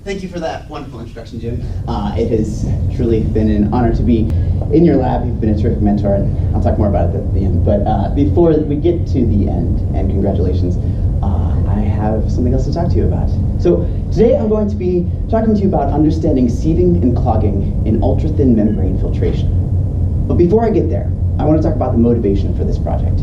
Thank you for that wonderful introduction, Jim. It has truly been an honor to be in your lab. You've been a terrific mentor, and I'll talk more about it at the end. But before we get to the end, and congratulations, I have something else to talk to you about. So today I'm going to be talking to you about understanding sieving and clogging in ultrathin membrane filtration. But before I get there, I want to talk about the motivation for this project.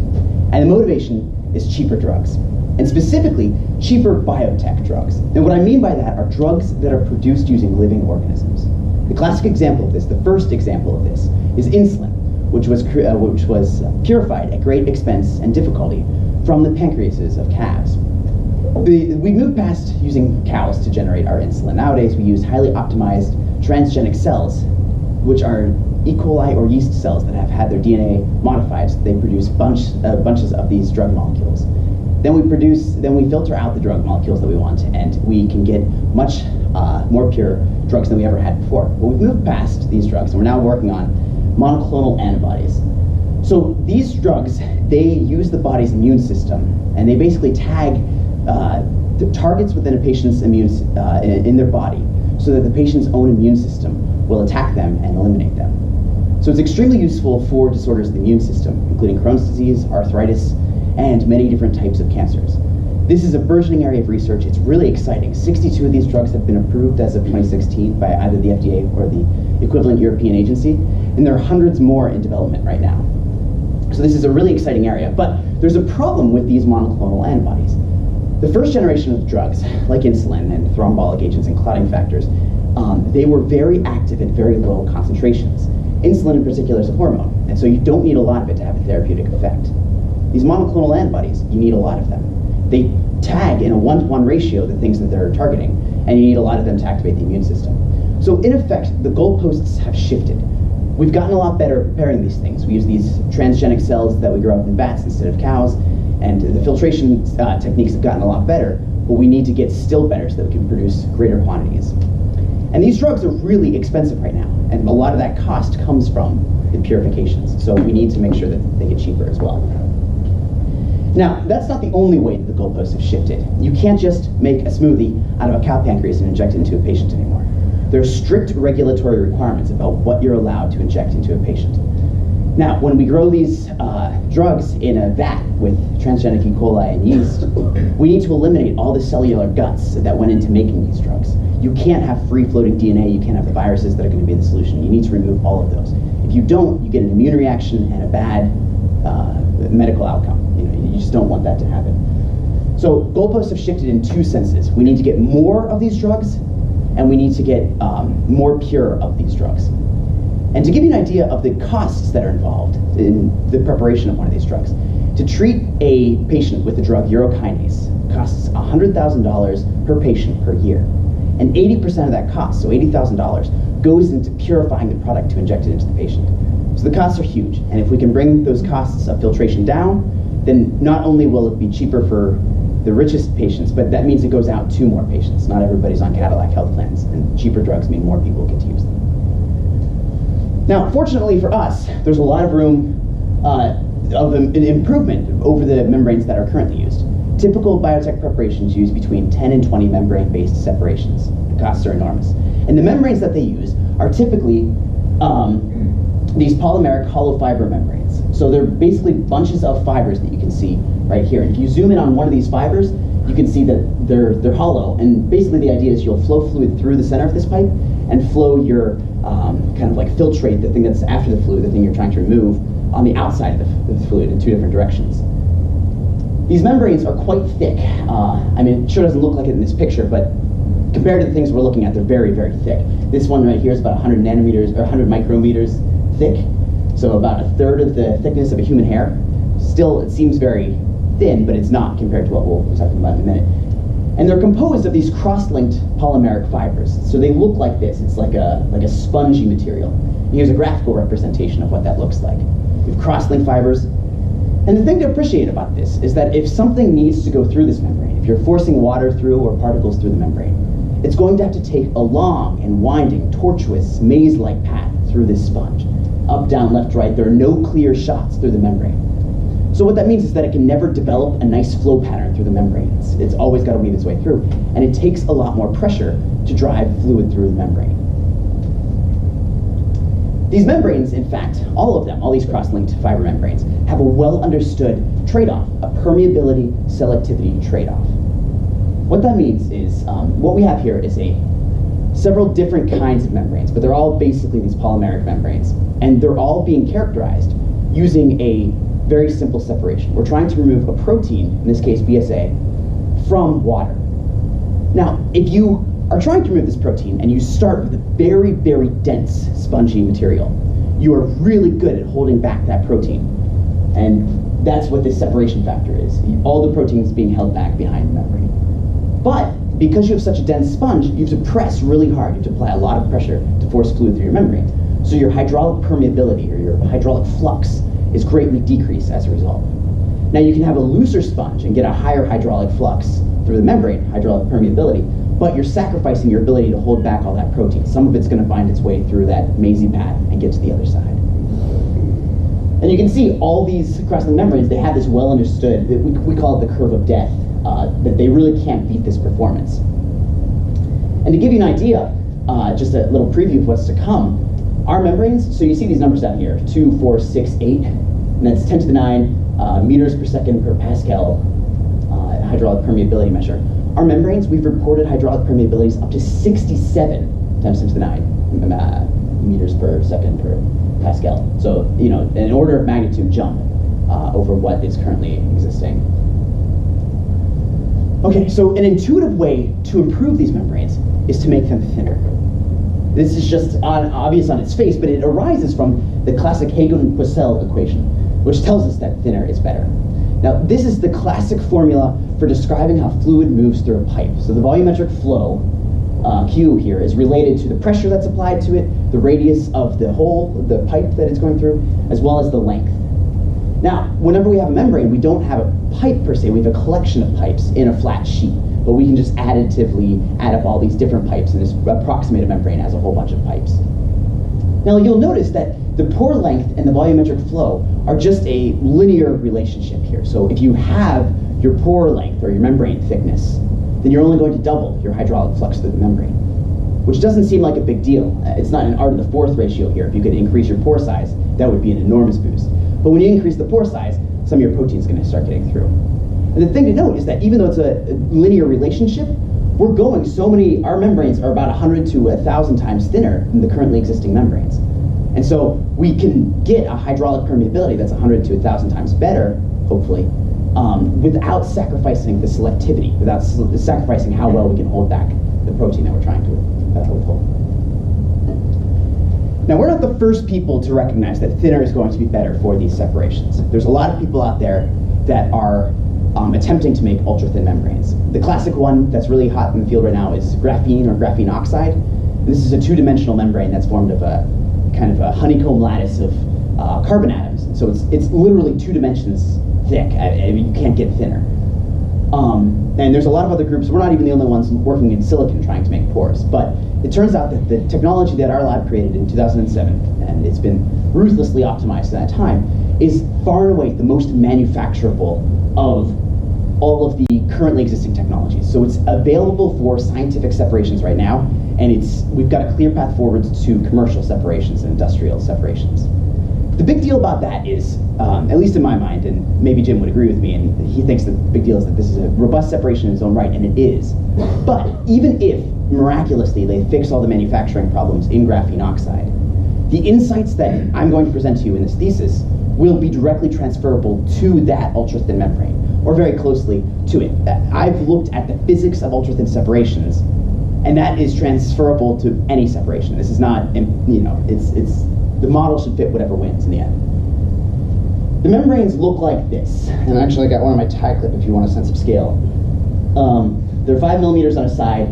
And the motivation is cheaper drugs, and specifically cheaper biotech drugs. And what I mean by that are drugs that are produced using living organisms. The classic example of this, the first example of this, is insulin, which was purified at great expense and difficulty from the pancreases of calves. We moved past using cows to generate our insulin. Nowadays we use highly optimized transgenic cells, which are E. coli or yeast cells that have had their DNA modified so they produce bunches of these drug molecules. Then we filter out the drug molecules that we want, and we can get much more pure drugs than we ever had before. But we've moved past these drugs, and we're now working on monoclonal antibodies. So these drugs, they use the body's immune system, and they basically tag the targets within a patient's in their body, so that the patient's own immune system will attack them and eliminate them. So it's extremely useful for disorders of the immune system, including Crohn's disease, arthritis, and many different types of cancers. This is a burgeoning area of research. It's really exciting. 62 of these drugs have been approved as of 2016 by either the FDA or the equivalent European agency, and there are hundreds more in development right now. So this is a really exciting area, but there's a problem with these monoclonal antibodies. The first generation of drugs, like insulin and thrombolytic agents and clotting factors, they were very active at very low concentrations. Insulin in particular is a hormone, and so you don't need a lot of it to have a therapeutic effect. These monoclonal antibodies, you need a lot of them. They tag in a 1-to-1 ratio the things that they're targeting, and you need a lot of them to activate the immune system. So in effect, the goalposts have shifted. We've gotten a lot better at preparing these things. We use these transgenic cells that we grow up in bats instead of cows, and the filtration techniques have gotten a lot better, but we need to get still better so that we can produce greater quantities. And these drugs are really expensive right now, and a lot of that cost comes from the purifications, so we need to make sure that they get cheaper as well. Now, that's not the only way that the goalposts have shifted. You can't just make a smoothie out of a cow pancreas and inject it into a patient anymore. There are strict regulatory requirements about what you're allowed to inject into a patient. Now, when we grow these drugs in a vat with transgenic E. coli and yeast, we need to eliminate all the cellular guts that went into making these drugs. You can't have free-floating DNA, you can't have the viruses that are going to be the solution. You need to remove all of those. If you don't, you get an immune reaction and a bad medical outcome. You just don't want that to happen. So goalposts have shifted in two senses. We need to get more of these drugs, and we need to get more pure of these drugs. And to give you an idea of the costs that are involved in the preparation of one of these drugs, to treat a patient with the drug urokinase costs $100,000 per patient per year. And 80% of that cost, so $80,000, goes into purifying the product to inject it into the patient. So the costs are huge, and if we can bring those costs of filtration down, then not only will it be cheaper for the richest patients, but that means it goes out to more patients. Not everybody's on Cadillac health plans, and cheaper drugs mean more people get to use them. Now, fortunately for us, there's a lot of room of an improvement over the membranes that are currently used. Typical biotech preparations use between 10 and 20 membrane-based separations. The costs are enormous. And the membranes that they use are typically these polymeric hollow fiber membranes. So they're basically bunches of fibers that you can see right here. And if you zoom in on one of these fibers, you can see that they're hollow. And basically the idea is you'll flow fluid through the center of this pipe and flow your kind of like filtrate, the thing that's after the fluid, the thing you're trying to remove, on the outside of the fluid in two different directions. These membranes are quite thick. I mean, it sure doesn't look like it in this picture, but compared to the things we're looking at, they're very, very thick. This one right here is about 100 nanometers or 100 micrometers thick, so about a third of the thickness of a human hair. Still, it seems very thin, but it's not compared to what we'll be talking about in a minute. And they're composed of these cross-linked polymeric fibers. So they look like this. It's like a spongy material. And here's a graphical representation of what that looks like. We have cross-linked fibers. And the thing to appreciate about this is that if something needs to go through this membrane, if you're forcing water through or particles through the membrane, it's going to have to take a long and winding, tortuous, maze-like path through this sponge. Up, down, left, right. There are no clear shots through the membrane. So what that means is that it can never develop a nice flow pattern through the membrane. It's always got to weave its way through. And it takes a lot more pressure to drive fluid through the membrane. These membranes, in fact, all of them, all these cross-linked fiber membranes, have a well-understood trade-off, a permeability-selectivity trade-off. What that means is, what we have here is several different kinds of membranes, but they're all basically these polymeric membranes. And they're all being characterized using a very simple separation. We're trying to remove a protein, in this case BSA, from water. Now, if you are trying to remove this protein and you start with a very, very dense spongy material, you are really good at holding back that protein. And that's what this separation factor is. All the protein is being held back behind the membrane. But because you have such a dense sponge, you have to press really hard. You have to apply a lot of pressure to force fluid through your membrane. So your hydraulic permeability, or your hydraulic flux, is greatly decreased as a result. Now you can have a looser sponge and get a higher hydraulic flux through the membrane, hydraulic permeability, but you're sacrificing your ability to hold back all that protein. Some of it's going to find its way through that mazy path and get to the other side. And you can see all these cross-linked membranes, they have this well understood, we call it the curve of death, that they really can't beat this performance. And to give you an idea, just a little preview of what's to come, our membranes, so you see these numbers down here, 2, 4, 6, 8, and that's 10 to the 9 meters per second per Pascal hydraulic permeability measure. Our membranes, we've reported hydraulic permeabilities up to 67 times 10 to the 9 meters per second per Pascal. So, you know, an order of magnitude jump over what is currently existing. Okay, so an intuitive way to improve these membranes is to make them thinner. This is just obvious on its face, but it arises from the classic Hagen-Poiseuille equation, which tells us that thinner is better. Now, this is the classic formula for describing how fluid moves through a pipe. So the volumetric flow, Q here, is related to the pressure that's applied to it, the radius of the hole, the pipe that it's going through, as well as the length. Now, whenever we have a membrane, we don't have a pipe per se, we have a collection of pipes in a flat sheet, but we can just additively add up all these different pipes and just approximate a membrane as a whole bunch of pipes. Now, you'll notice that the pore length and the volumetric flow are just a linear relationship here. So if you have your pore length or your membrane thickness, then you're only going to double your hydraulic flux through the membrane, which doesn't seem like a big deal. It's not an art of the fourth ratio here. If you could increase your pore size, that would be an enormous boost. But when you increase the pore size, some of your protein is going to start getting through. And the thing to note is that even though it's a linear relationship, we're going our membranes are about 100 to 1,000 times thinner than the currently existing membranes. And so we can get a hydraulic permeability that's 100 to 1,000 times better, hopefully, without sacrificing the selectivity, without sacrificing how well we can hold back the protein that we're trying to withhold. Now, we're not the first people to recognize that thinner is going to be better for these separations. There's a lot of people out there that are attempting to make ultra-thin membranes. The classic one that's really hot in the field right now is graphene or graphene oxide. This is a two-dimensional membrane that's formed of a kind of a honeycomb lattice of carbon atoms. So it's literally 2 dimensions thick. I mean, you can't get thinner. And there's a lot of other groups. We're not even the only ones working in silicon trying to make pores. But it turns out that the technology that our lab created in 2007, and it's been ruthlessly optimized at that time, is far and away the most manufacturable of all of the currently existing technologies. So it's available for scientific separations right now, and we've got a clear path forward to commercial separations and industrial separations. The big deal about that is, at least in my mind, and maybe Jim would agree with me, and he thinks the big deal is that this is a robust separation in its own right, and it is. But even if, miraculously, they fix all the manufacturing problems in graphene oxide, the insights that I'm going to present to you in this thesis will be directly transferable to that ultra-thin membrane, or very closely to it. I've looked at the physics of ultra-thin separations, and that is transferable to any separation. This is not, the model should fit whatever wins in the end. The membranes look like this, and actually I got one on my tie clip if you want a sense of scale. They're 5 millimeters on a side,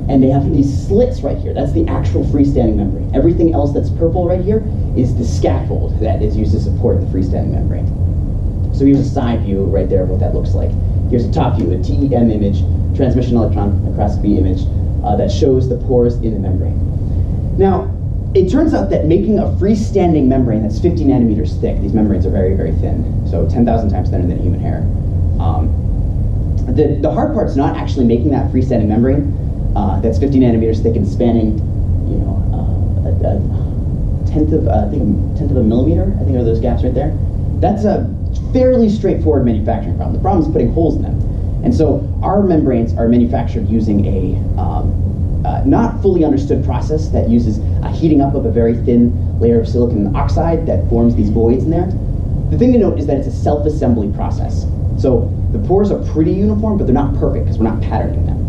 and they have these slits right here. That's the actual freestanding membrane. Everything else that's purple right here is the scaffold that is used to support the freestanding membrane. So here's a side view right there of what that looks like. Here's a top view, a TEM image, transmission electron microscopy image, that shows the pores in the membrane. Now, it turns out that making a freestanding membrane that's 50 nanometers thick, these membranes are very, very thin, so 10,000 times thinner than human hair. The hard part's not actually making that freestanding membrane that's 50 nanometers thick and spanning, you know, a tenth of a millimeter. I think are those gaps right there. That's a fairly straightforward manufacturing problem. The problem is putting holes in them. And so our membranes are manufactured using a not fully understood process that uses a heating up of a very thin layer of silicon oxide that forms these voids in there. The thing to note is that it's a self-assembly process. So the pores are pretty uniform, but they're not perfect because we're not patterning them.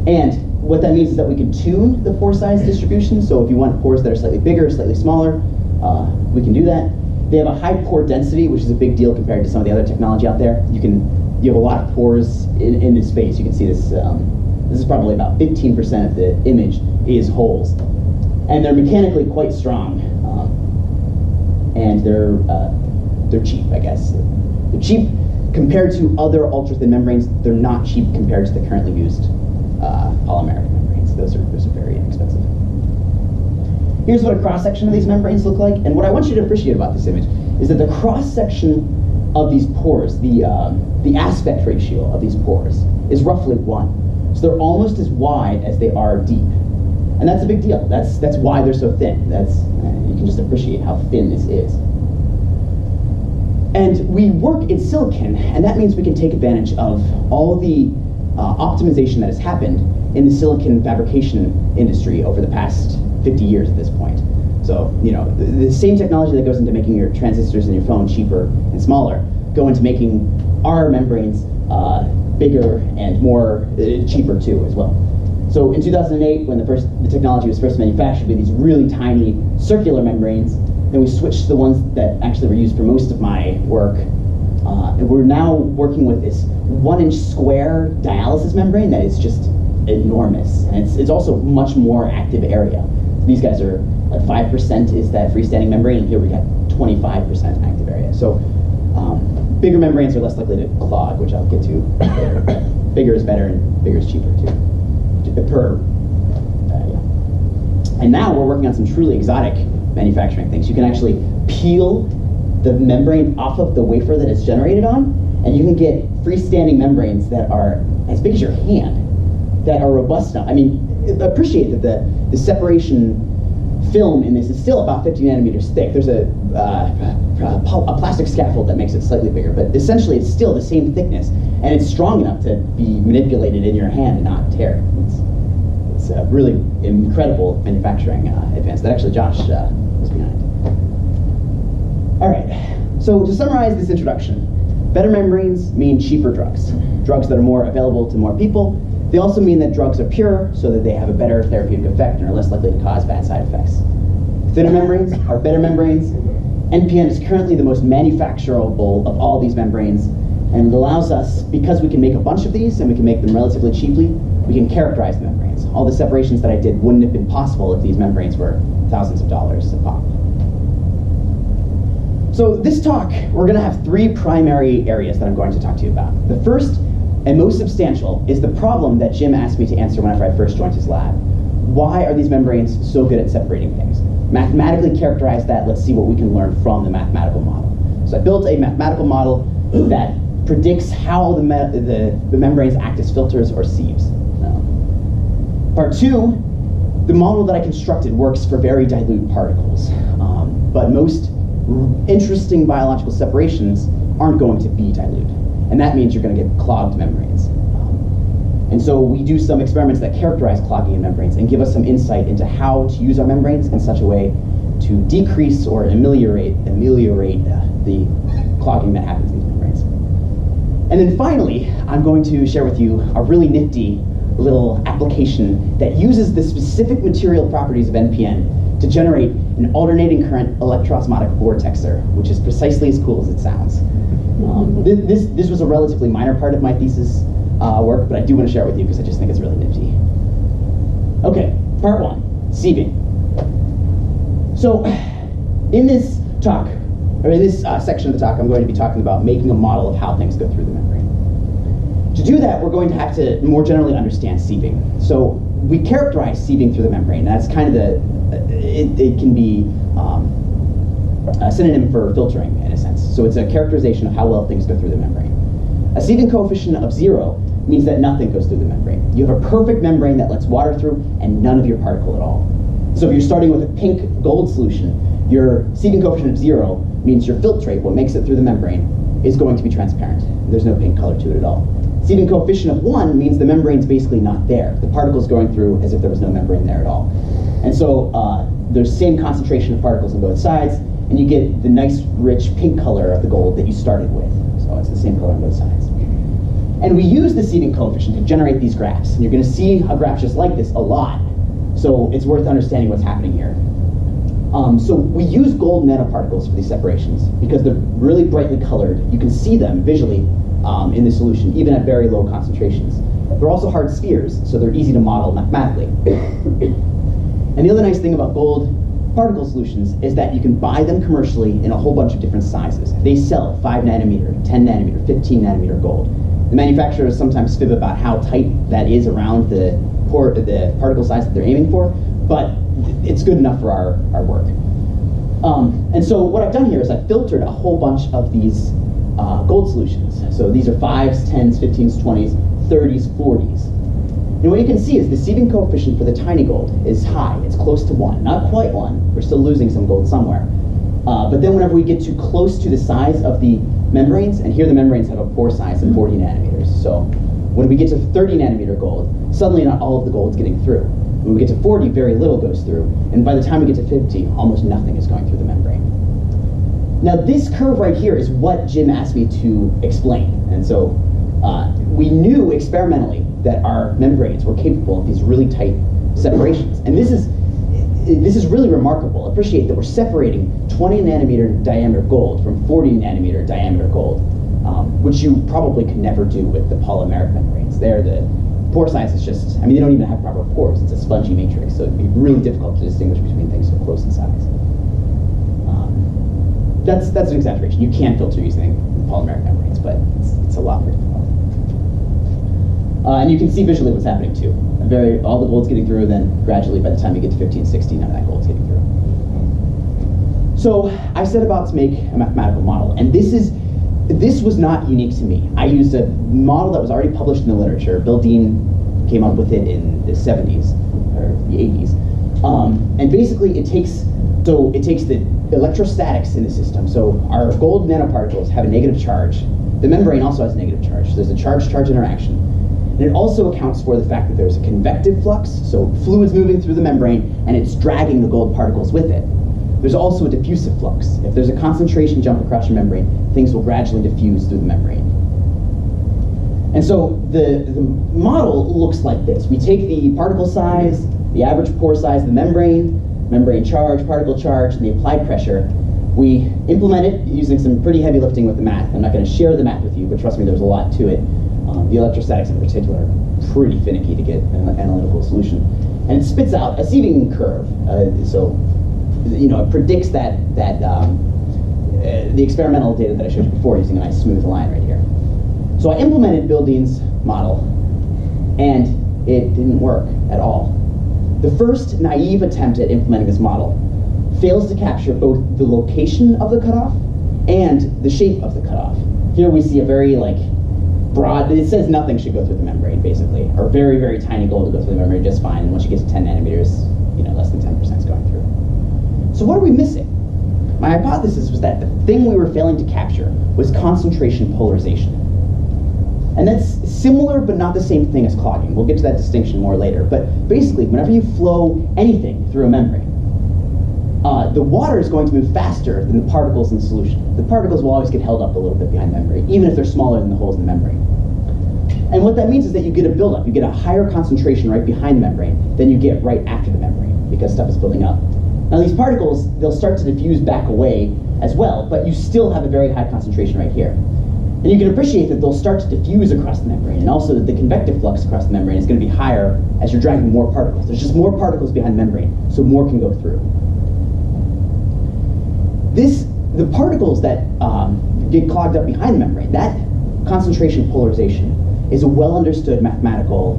And what that means is that we can tune the pore size distribution. So if you want pores that are slightly bigger, slightly smaller, we can do that. They have a high pore density, which is a big deal compared to some of the other technology out there. You have a lot of pores in this space. You can see this. This is probably about 15% of the image is holes, and they're mechanically quite strong, and they're cheap, I guess. They're cheap compared to other ultrathin membranes. They're not cheap compared to the currently used polymeric membranes. Those are very inexpensive. Here's what a cross-section of these membranes look like, and what I want you to appreciate about this image is that the cross-section of these pores, the aspect ratio of these pores, is roughly 1. So they're almost as wide as they are deep. And that's a big deal. That's why they're so thin. You can just appreciate how thin this is. And we work in silicon, and that means we can take advantage of all the optimization that has happened in the silicon fabrication industry over the past 50 years at this point. So, you know, the same technology that goes into making your transistors in your phone cheaper and smaller go into making our membranes bigger and more cheaper too as well. So in 2008, when the technology was first manufactured, we had these really tiny circular membranes. Then we switched to the ones that actually were used for most of my work. And we're now working with this 1-inch square dialysis membrane that is just enormous. And it's also much more active area. So these guys are like 5% is that freestanding membrane, and here we got 25% active area. So bigger membranes are less likely to clog, which I'll get to later. Bigger is better, and bigger is cheaper too. And now we're working on some truly exotic manufacturing things. You can actually peel the membrane off of the wafer that it's generated on, and you can get freestanding membranes that are as big as your hand, that are robust enough. I mean, appreciate that the separation film in this is still about 50 nanometers thick. There's a plastic scaffold that makes it slightly bigger, but essentially it's still the same thickness, and it's strong enough to be manipulated in your hand and not tear. It's a really incredible manufacturing advance that actually Josh was behind. All right, so to summarize this introduction, better membranes mean cheaper drugs, drugs that are more available to more people. They also mean that drugs are pure, so that they have a better therapeutic effect and are less likely to cause bad side effects. Thinner membranes are better membranes. NPN is currently the most manufacturable of all these membranes, and it allows us, because we can make a bunch of these and we can make them relatively cheaply, we can characterize the membranes. All the separations that I did wouldn't have been possible if these membranes were thousands of dollars a pop. So this talk, we're going to have 3 primary areas that I'm going to talk to you about. The first and most substantial is the problem that Jim asked me to answer whenever I first joined his lab. Why are these membranes so good at separating things? Mathematically characterize that. Let's see what we can learn from the mathematical model. So I built a mathematical model that predicts how the membranes act as filters or sieves. Part 2, the model that I constructed works for very dilute particles, but most interesting biological separations aren't going to be dilute. And that means you're going to get clogged membranes. And so we do some experiments that characterize clogging in membranes and give us some insight into how to use our membranes in such a way to decrease or ameliorate the clogging that happens in these membranes. And then finally, I'm going to share with you a really nifty little application that uses the specific material properties of NPN to generate an alternating current electroosmotic vortexer, which is precisely as cool as it sounds. This was a relatively minor part of my thesis work, but I do want to share it with you because I just think it's really nifty. Okay, part 1, sieving. So in this talk, or in this section of the talk, I'm going to be talking about making a model of how things go through the membrane. To do that, we're going to have to more generally understand sieving. So we characterize sieving through the membrane. That's kind of it can be a synonym for filtering in a sense. So it's a characterization of how well things go through the membrane. A sieving coefficient of 0 means that nothing goes through the membrane. You have a perfect membrane that lets water through and none of your particle at all. So if you're starting with a pink gold solution, your sieving coefficient of 0 means your filtrate, what makes it through the membrane, is going to be transparent. There's no pink color to it at all. Sieving coefficient of 1 means the membrane's basically not there. The particle's going through as if there was no membrane there at all. And so there's the same concentration of particles on both sides, and you get the nice rich pink color of the gold that you started with. So it's the same color on both sides. And we use the sieving coefficient to generate these graphs. And you're going to see a graph just like this a lot. So it's worth understanding what's happening here. So we use gold nanoparticles for these separations because they're really brightly colored. You can see them visually in the solution, even at very low concentrations. They're also hard spheres, so they're easy to model mathematically. And the other nice thing about gold particle solutions is that you can buy them commercially in a whole bunch of different sizes. They sell 5 nanometer, 10 nanometer, 15 nanometer gold. The manufacturers sometimes fib about how tight that is around the particle size that they're aiming for, but it's good enough for our work. And so what I've done here is I've filtered a whole bunch of these gold solutions. So these are 5s, 10s, 15s, 20s, 30s, 40s. And what you can see is the sieving coefficient for the tiny gold is high. It's close to 1. Not quite 1. We're still losing some gold somewhere. But then whenever we get too close to the size of the membranes, and here the membranes have a pore size of 40 nanometers. So when we get to 30 nanometer gold, suddenly not all of the gold's getting through. When we get to 40, very little goes through. And by the time we get to 50, almost nothing is going through the membrane. Now this curve right here is what Jim asked me to explain. And so we knew experimentally that our membranes were capable of these really tight separations. And this is really remarkable. Appreciate that we're separating 20 nanometer diameter gold from 40 nanometer diameter gold, which you probably could never do with the polymeric membranes. There, the pore size is just, I mean, they don't even have proper pores. It's a spongy matrix, so it'd be really difficult to distinguish between things so close in size. That's an exaggeration. You can filter using polymeric membranes, but it's a lot more difficult. And you can see visually what's happening too. All the gold's getting through, then gradually by the time you get to 50 and 60, none of that gold's getting through. So I set about to make a mathematical model, and this was not unique to me. I used a model that was already published in the literature. Bill Dean came up with it in the 70s, or the 80s. And basically it takes the electrostatics in the system. So our gold nanoparticles have a negative charge. The membrane also has a negative charge. So there's a charge-charge interaction. And it also accounts for the fact that there's a convective flux, so fluid's moving through the membrane and it's dragging the gold particles with it. There's also a diffusive flux. If there's a concentration jump across your membrane, things will gradually diffuse through the membrane. And so the model looks like this. We take the particle size, the average pore size of the membrane charge, particle charge, and the applied pressure. We implement it using some pretty heavy lifting with the math. I'm not going to share the math with you, but trust me, there's a lot to it. The electrostatics in particular are pretty finicky to get an analytical solution. And it spits out a sieving curve. So, you know, it predicts that the experimental data that I showed you before using a nice smooth line right here. So I implemented Bill Dean's model, and it didn't work at all. The first naive attempt at implementing this model fails to capture both the location of the cutoff and the shape of the cutoff. Here we see a very broad, it says nothing should go through the membrane basically, or very, very tiny gold to go through the membrane just fine, and once you get to 10 nanometers, less than 10% is going through. So what are we missing? My hypothesis was that the thing we were failing to capture was concentration polarization. And that's similar but not the same thing as clogging. We'll get to that distinction more later. But basically, whenever you flow anything through a membrane, the water is going to move faster than the particles in the solution. The particles will always get held up a little bit behind the membrane, even if they're smaller than the holes in the membrane. And what that means is that you get a buildup. You get a higher concentration right behind the membrane than you get right after the membrane, because stuff is building up. Now these particles, they'll start to diffuse back away as well, but you still have a very high concentration right here. And you can appreciate that they'll start to diffuse across the membrane, and also that the convective flux across the membrane is going to be higher as you're dragging more particles. There's just more particles behind the membrane, so more can go through. The particles that get clogged up behind the membrane, that concentration polarization is a well understood mathematical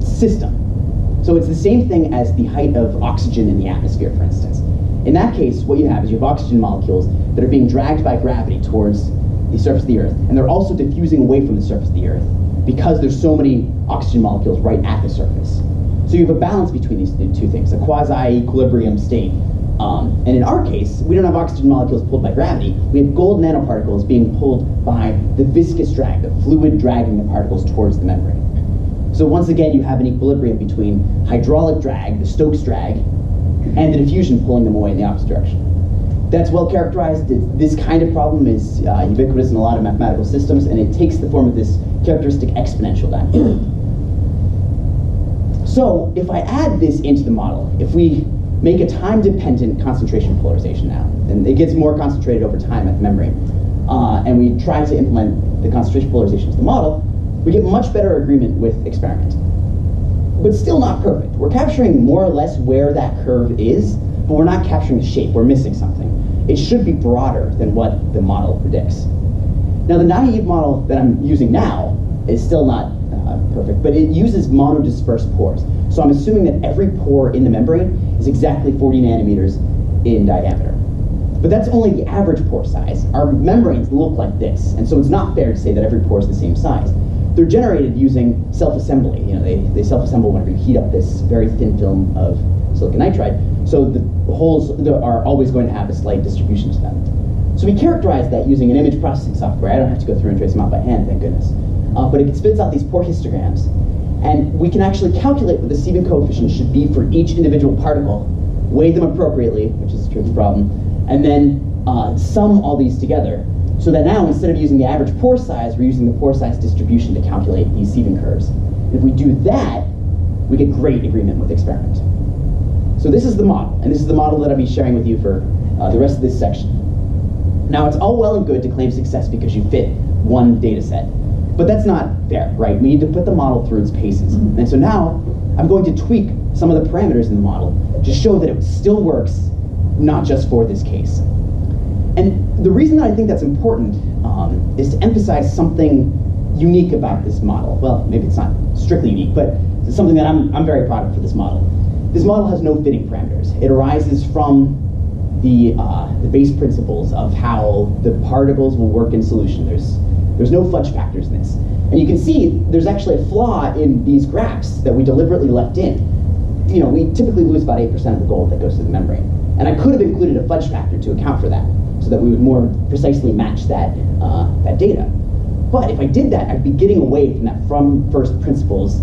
system. So it's the same thing as the height of oxygen in the atmosphere, for instance. In that case, what you have is you have oxygen molecules that are being dragged by gravity towards the surface of the Earth, and they're also diffusing away from the surface of the Earth because there's so many oxygen molecules right at the surface. So you have a balance between these two things, a quasi-equilibrium state. And in our case, we don't have oxygen molecules pulled by gravity. We have gold nanoparticles being pulled by the viscous drag, the fluid dragging the particles towards the membrane. So once again, you have an equilibrium between hydraulic drag, the Stokes drag, and the diffusion pulling them away in the opposite direction. That's well characterized. This kind of problem is ubiquitous in a lot of mathematical systems, and it takes the form of this characteristic exponential dynamic. So if I add this into the model, if we make a time-dependent concentration polarization now, and it gets more concentrated over time at the membrane, and we try to implement the concentration polarization to the model, we get much better agreement with experiment. But still not perfect. We're capturing more or less where that curve is, but we're not capturing the shape. We're missing something. It should be broader than what the model predicts. Now, the naive model that I'm using now is still not perfect, but it uses monodispersed pores. So I'm assuming that every pore in the membrane is exactly 40 nanometers in diameter. But that's only the average pore size. Our membranes look like this, and so it's not fair to say that every pore is the same size. They're generated using self-assembly. You know, they self-assemble whenever you heat up this very thin film of silicon nitride. So the holes are always going to have a slight distribution to them. So we characterize that using an image processing software. I don't have to go through and trace them out by hand, thank goodness. But it spits out these pore histograms. And we can actually calculate what the sieving coefficient should be for each individual particle, weigh them appropriately, which is a tricky problem, and then sum all these together. So that now, instead of using the average pore size, we're using the pore size distribution to calculate these sieving curves. And if we do that, we get great agreement with experiment. So this is the model, and this is the model that I'll be sharing with you for the rest of this section. Now, it's all well and good to claim success because you fit one data set, but that's not fair, right? We need to put the model through its paces. And so now, I'm going to tweak some of the parameters in the model to show that it still works, not just for this case. And the reason that I think that's important is to emphasize something unique about this model. Well, maybe it's not strictly unique, but it's something that I'm very proud of for this model. This model has no fitting parameters. It arises from the base principles of how the particles will work in solution. There's no fudge factors in this. And you can see there's actually a flaw in these graphs that we deliberately left in. You know, we typically lose about 8% of the gold that goes through the membrane. And I could have included a fudge factor to account for that, so that we would more precisely match that, that data. But if I did that, I'd be getting away from that from first principles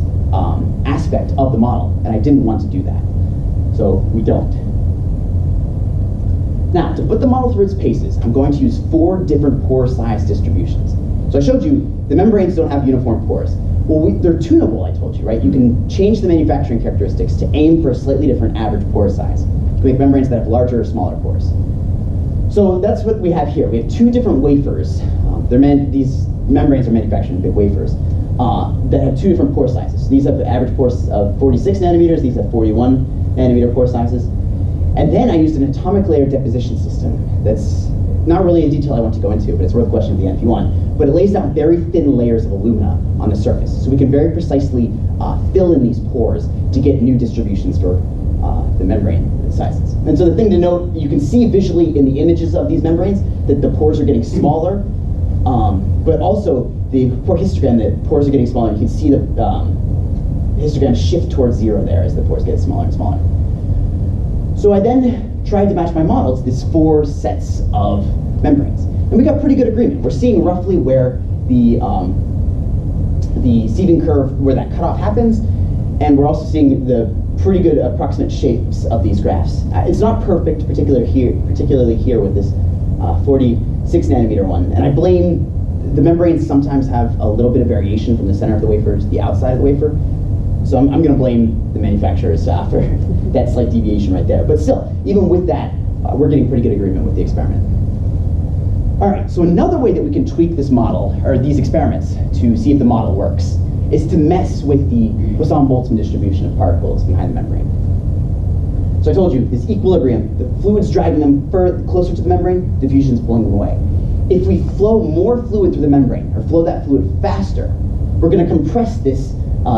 aspect of the model, and I didn't want to do that. So we don't. Now, to put the model through its paces, I'm going to use 4 different pore size distributions. So I showed you the membranes don't have uniform pores. Well, they're tunable, I told you, right? You can change the manufacturing characteristics to aim for a slightly different average pore size. You can make membranes that have larger or smaller pores. So that's what we have here. We have 2 different wafers. These membranes are manufactured in big wafers that have 2 different pore sizes. So these have the average pores of 46 nanometers. These have 41 nanometer pore sizes. And then I used an atomic layer deposition system that's not really in detail I want to go into, but it's worth questioning at the end if you want. But it lays down very thin layers of alumina on the surface. So we can very precisely fill in these pores to get new distributions for the membrane sizes. And so the thing to note, you can see visually in the images of these membranes that the pores are getting smaller, but also the pore histogram, the pores are getting smaller. You can see the histogram shift towards 0 there as the pores get smaller and smaller. So I then tried to match my model to these 4 sets of membranes. And we got pretty good agreement. We're seeing roughly where the sieving curve, where that cutoff happens, and we're also seeing the pretty good approximate shapes of these graphs. It's not perfect, particularly here with this 46 nanometer one. And I blame the membranes sometimes have a little bit of variation from the center of the wafer to the outside of the wafer. So I'm going to blame the manufacturers for that slight deviation right there. But still, even with that, we're getting pretty good agreement with the experiment. All right, so another way that we can tweak this model, or these experiments, to see if the model works, is to mess with the Poisson-Boltzmann distribution of particles behind the membrane. So I told you, this equilibrium, the fluid's dragging them closer to the membrane, diffusion's pulling them away. If we flow more fluid through the membrane, or flow that fluid faster, we're going to compress this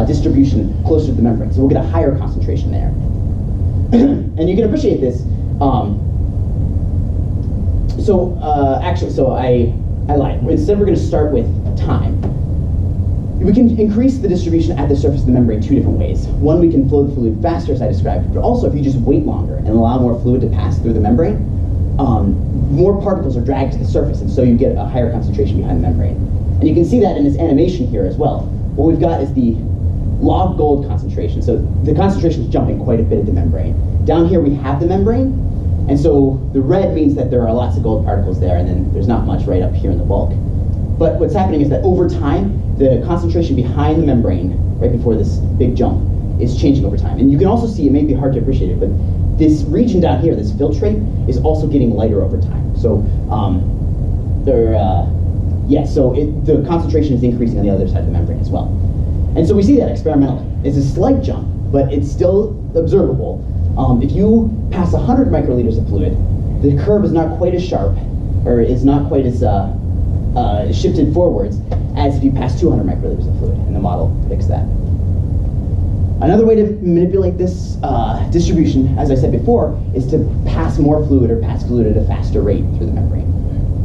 distribution closer to the membrane. So we'll get a higher concentration there. And you can appreciate this. I lied. Instead, we're going to start with time. We can increase the distribution at the surface of the membrane two different ways. One, we can flow the fluid faster, as I described, but also if you just wait longer and allow more fluid to pass through the membrane, more particles are dragged to the surface, and so you get a higher concentration behind the membrane. And you can see that in this animation here as well. What we've got is the log gold concentration. So the concentration is jumping quite a bit at the membrane. Down here we have the membrane, and so the red means that there are lots of gold particles there, and then there's not much right up here in the bulk. But what's happening is that over time, the concentration behind the membrane, right before this big jump, is changing over time. And you can also see, it may be hard to appreciate it, but this region down here, this filtrate, is also getting lighter over time. So the concentration is increasing on the other side of the membrane as well. And so we see that experimentally. It's a slight jump, but it's still observable. If you pass 100 microliters of fluid, the curve is not quite as sharp, or is not quite as shifted forwards as if you pass 200 microliters of fluid, and the model predicts that. Another way to manipulate this distribution, as I said before, is to pass more fluid or pass fluid at a faster rate through the membrane.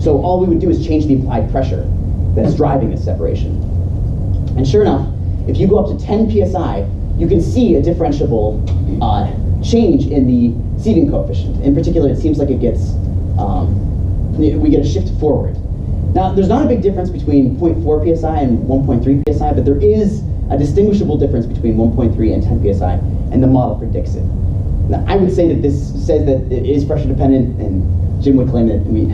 So all we would do is change the applied pressure that's driving this separation. And sure enough, if you go up to 10 psi, you can see a differentiable change in the sieving coefficient. In particular, it seems like it gets, we get a shift forward. Now, there's not a big difference between 0.4 psi and 1.3 psi, but there is a distinguishable difference between 1.3 and 10 psi, and the model predicts it. Now, I would say that this says that it is pressure dependent, and Jim would claim that we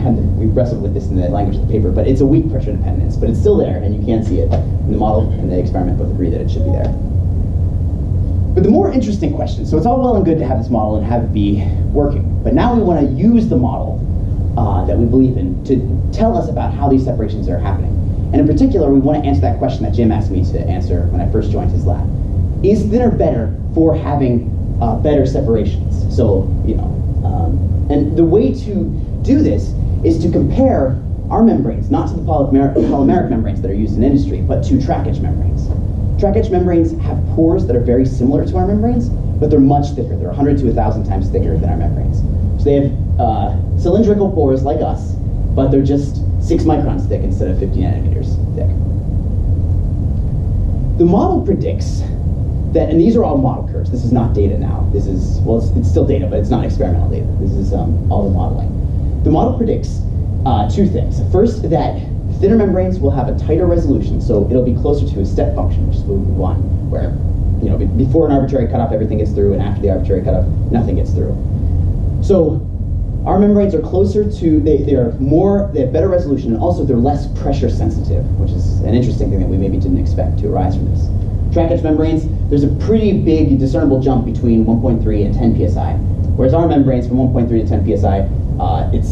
wrestled with this in the language of the paper, but it's a weak pressure dependence, but it's still there, and you can see it. And the model and the experiment both agree that it should be there. But the more interesting question, so it's all well and good to have this model and have it be working, but now we want to use the model that we believe in to tell us about how these separations are happening. And in particular, we want to answer that question that Jim asked me to answer when I first joined his lab. Is thinner better for having better separations? So, and the way to do this is to compare our membranes, not to the polymeric membranes that are used in industry, but to track-edge membranes. Track-edge membranes have pores that are very similar to our membranes, but they're much thicker. They're 100 to 1,000 times thicker than our membranes. So they have cylindrical pores like us, but they're just 6 microns thick instead of 50 nanometers thick. The model predicts that, and these are all model curves. This is not data now. This is, well, it's still data, but it's not experimental data. This is all the modeling. The model predicts two things. First, that thinner membranes will have a tighter resolution, so it'll be closer to a step function, which is what we want, where before an arbitrary cutoff, everything gets through, and after the arbitrary cutoff, nothing gets through. So our membranes are closer to, they have better resolution, and also they're less pressure sensitive, which is an interesting thing that we maybe didn't expect to arise from this. Track-edge membranes, there's a pretty big discernible jump between 1.3 and 10 psi, whereas our membranes from 1.3 to 10 psi, it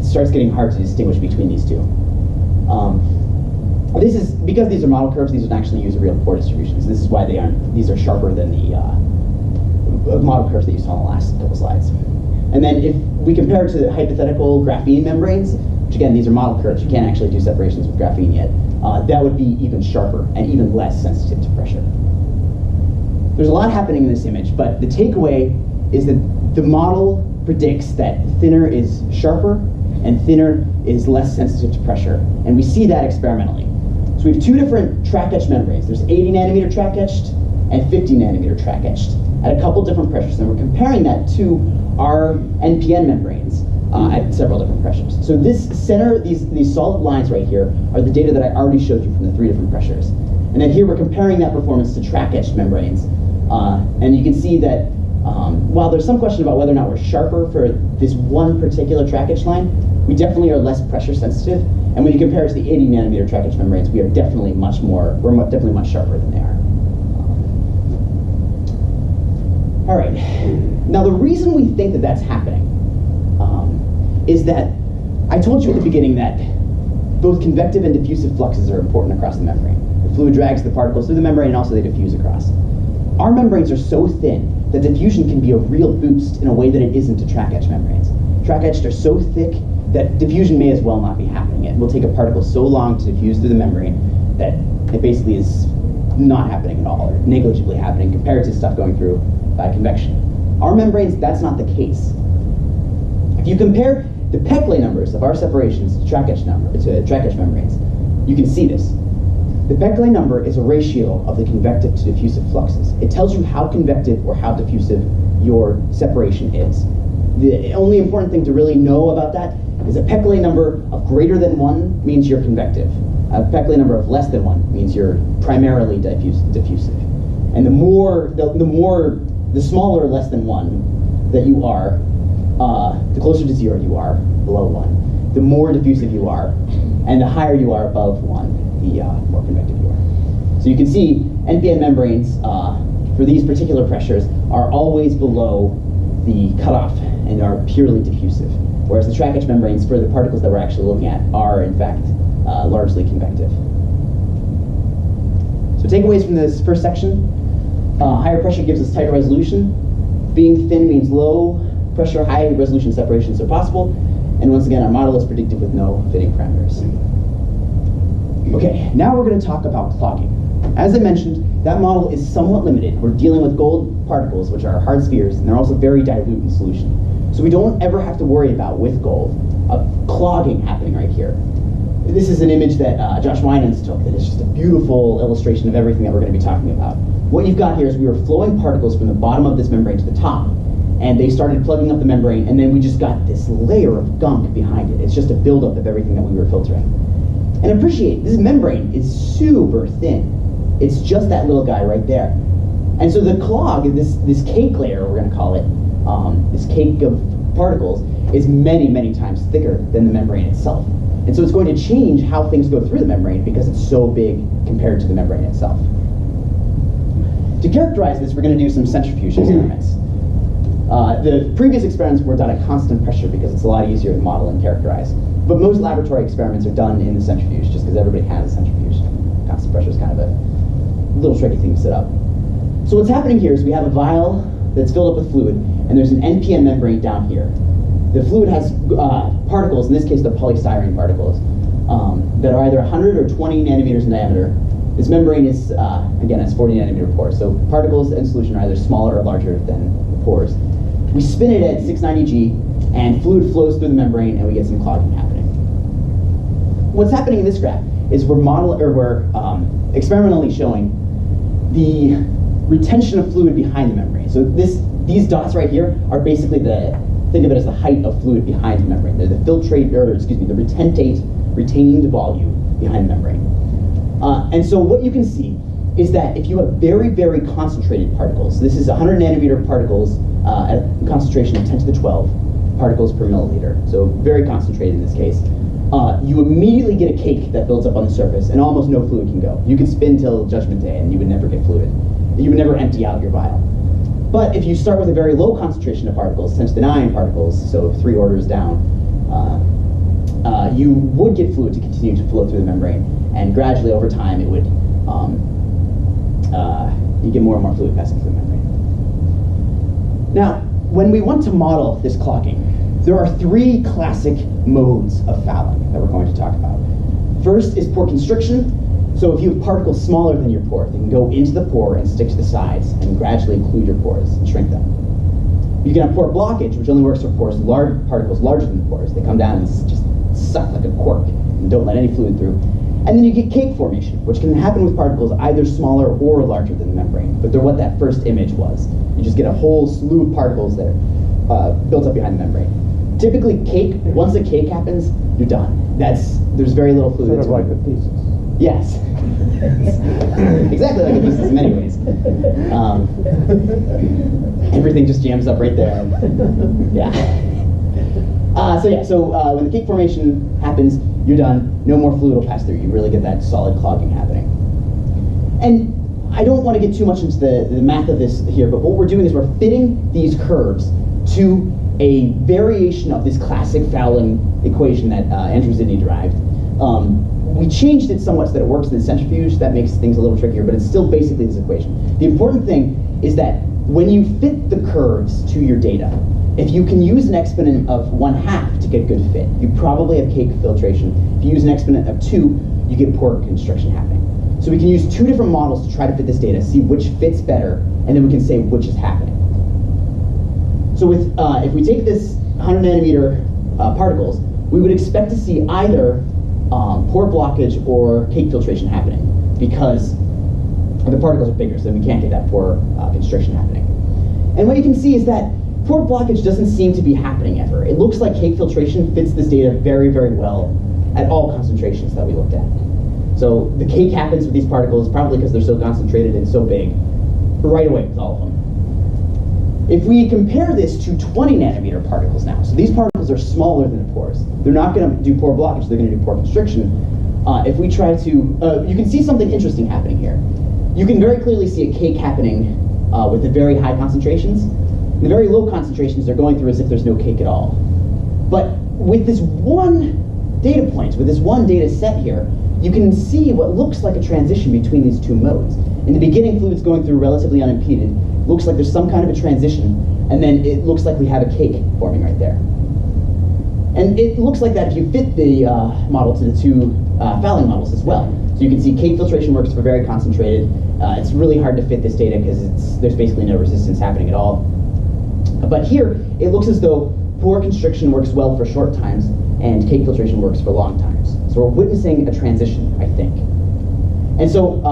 starts getting hard to distinguish between these two. This is, because these are model curves, these don't actually use real pore distributions. This is why these are sharper than the model curves that you saw in the last couple slides. And then if we compare it to the hypothetical graphene membranes, which again, these are model curves, you can't actually do separations with graphene yet, that would be even sharper and even less sensitive to pressure. There's a lot happening in this image, but the takeaway is that the model predicts that thinner is sharper and thinner is less sensitive to pressure, and we see that experimentally. So we have two different track-etched membranes. There's 80 nanometer track-etched and 50 nanometer track-etched at a couple different pressures, and we're comparing that to our NPN membranes at several different pressures. So this center, these solid lines right here are the data that I already showed you from the 3 different pressures. And then here we're comparing that performance to track-etched membranes. And you can see that while there's some question about whether or not we're sharper for this one particular track-etch line, we definitely are less pressure sensitive. And when you compare it to the 80 nanometer track-etch membranes, we're definitely much sharper than they are. All right, now the reason we think that that's happening is that I told you at the beginning that both convective and diffusive fluxes are important across the membrane. The fluid drags the particles through the membrane and also they diffuse across. Our membranes are so thin that diffusion can be a real boost in a way that it isn't to track-etched membranes. Track-etched are so thick that diffusion may as well not be happening. It will take a particle so long to diffuse through the membrane that it basically is not happening at all, or negligibly happening compared to stuff going through by convection. Our membranes, that's not the case. If you compare the Peclet numbers of our separations to track edge membranes, you can see this. The Peclet number is a ratio of the convective to diffusive fluxes. It tells you how convective or how diffusive your separation is. The only important thing to really know about that is a Peclet number of greater than 1 means you're convective. A Peclet number of less than 1 means you're primarily diffusive. And the smaller less than 1 that you are, the closer to 0 you are, below 1, the more diffusive you are, and the higher you are above 1, the more convective you are. So you can see NPN membranes for these particular pressures are always below the cutoff and are purely diffusive, whereas the track edge membranes for the particles that we're actually looking at are in fact largely convective. So takeaways from this first section: higher pressure gives us tighter resolution. Being thin means low pressure, high resolution separations are possible. And once again, our model is predictive with no fitting parameters. Okay, now we're going to talk about clogging. As I mentioned, that model is somewhat limited. We're dealing with gold particles, which are hard spheres, and they're also very dilute in solution. So we don't ever have to worry about, with gold, clogging happening right here. This is an image that Josh Winans took that is just a beautiful illustration of everything that we're going to be talking about. What you've got here is we were flowing particles from the bottom of this membrane to the top, and they started plugging up the membrane, and then we just got this layer of gunk behind it. It's just a buildup of everything that we were filtering. And appreciate, this membrane is super thin. It's just that little guy right there. And so the clog, this cake layer, we're going to call it, this cake of particles, is many, many times thicker than the membrane itself. And so it's going to change how things go through the membrane because it's so big compared to the membrane itself. To characterize this, we're going to do some centrifuge experiments. The previous experiments were done at constant pressure because it's a lot easier to model and characterize. But most laboratory experiments are done in the centrifuge just because everybody has a centrifuge. Constant pressure is kind of a little tricky thing to set up. So what's happening here is we have a vial that's filled up with fluid, and there's an NPN membrane down here. The fluid has particles, in this case they're polystyrene particles, that are either 100 or 20 nanometers in diameter. This membrane is, again, has 40 nanometer pores, so particles in solution are either smaller or larger than the pores. We spin it at 690 G, and fluid flows through the membrane, and we get some clogging happening. What's happening in this graph is we're experimentally showing the retention of fluid behind the membrane. So these dots right here are basically think of it as the height of fluid behind the membrane. They're the retentate, retained volume behind the membrane. And so what you can see is that if you have very, very concentrated particles, this is 100 nanometer particles at a concentration of 10 to the 12 particles per milliliter, so very concentrated in this case, you immediately get a cake that builds up on the surface and almost no fluid can go. You could spin till Judgment Day and you would never get fluid. You would never empty out your vial. But if you start with a very low concentration of particles, 10 to the 9 particles, so 3 orders down, you would get fluid to continue to flow through the membrane, and gradually over time it would, you get more and more fluid passing through the membrane. Now, when we want to model this clogging, there are 3 classic modes of fouling that we're going to talk about. First is pore constriction. So if you have particles smaller than your pore, they can go into the pore and stick to the sides and gradually occlude your pores and shrink them. You can have pore blockage, which only works for particles larger than the pores. They come down and just suck like a cork and don't let any fluid through. And then you get cake formation, which can happen with particles either smaller or larger than the membrane, but they're what that first image was. You just get a whole slew of particles that are built up behind the membrane. Typically, once a cake happens, you're done. There's very little fluid. Sort of like the thesis. Yes. Exactly like a thesis in many ways. Everything just jams up right there. Yeah. So when the cake formation happens, you're done. No more fluid will pass through. You really get that solid clogging happening. And I don't want to get too much into the math of this here, but what we're doing is we're fitting these curves to a variation of this classic fouling equation that Andrew Zidney derived. We changed it somewhat so that it works in the centrifuge. That makes things a little trickier, but it's still basically this equation. The important thing is that when you fit the curves to your data, if you can use an exponent of 1/2 to get good fit, you probably have cake filtration. If you use an exponent of 2, you get pore constriction happening. So we can use two different models to try to fit this data, see which fits better, and then we can say which is happening. So with, if we take this 100 nanometer particles, we would expect to see either pore blockage or cake filtration happening, because the particles are bigger, so then we can't get that pore constriction happening. And what you can see is that pore blockage doesn't seem to be happening ever. It looks like cake filtration fits this data very, very well at all concentrations that we looked at. So the cake happens with these particles, probably because they're so concentrated and so big, right away with all of them. If we compare this to 20 nanometer particles now, so these particles are smaller than the pores. They're not going to do pore blockage, they're going to do pore constriction. If we try to, you can see something interesting happening here. You can very clearly see a cake happening with the very high concentrations. The very low concentrations they're going through as if there's no cake at all. But with this one data point, with this one data set here, you can see what looks like a transition between these two modes. In the beginning, fluid's going through relatively unimpeded. Looks like there's some kind of a transition, and then it looks like we have a cake forming right there. And it looks like that if you fit the model to the two fouling models as well. So you can see cake filtration works for very concentrated. It's really hard to fit this data because there's basically no resistance happening at all. But here, it looks as though pore constriction works well for short times, and cake filtration works for long times. So we're witnessing a transition, I think. And so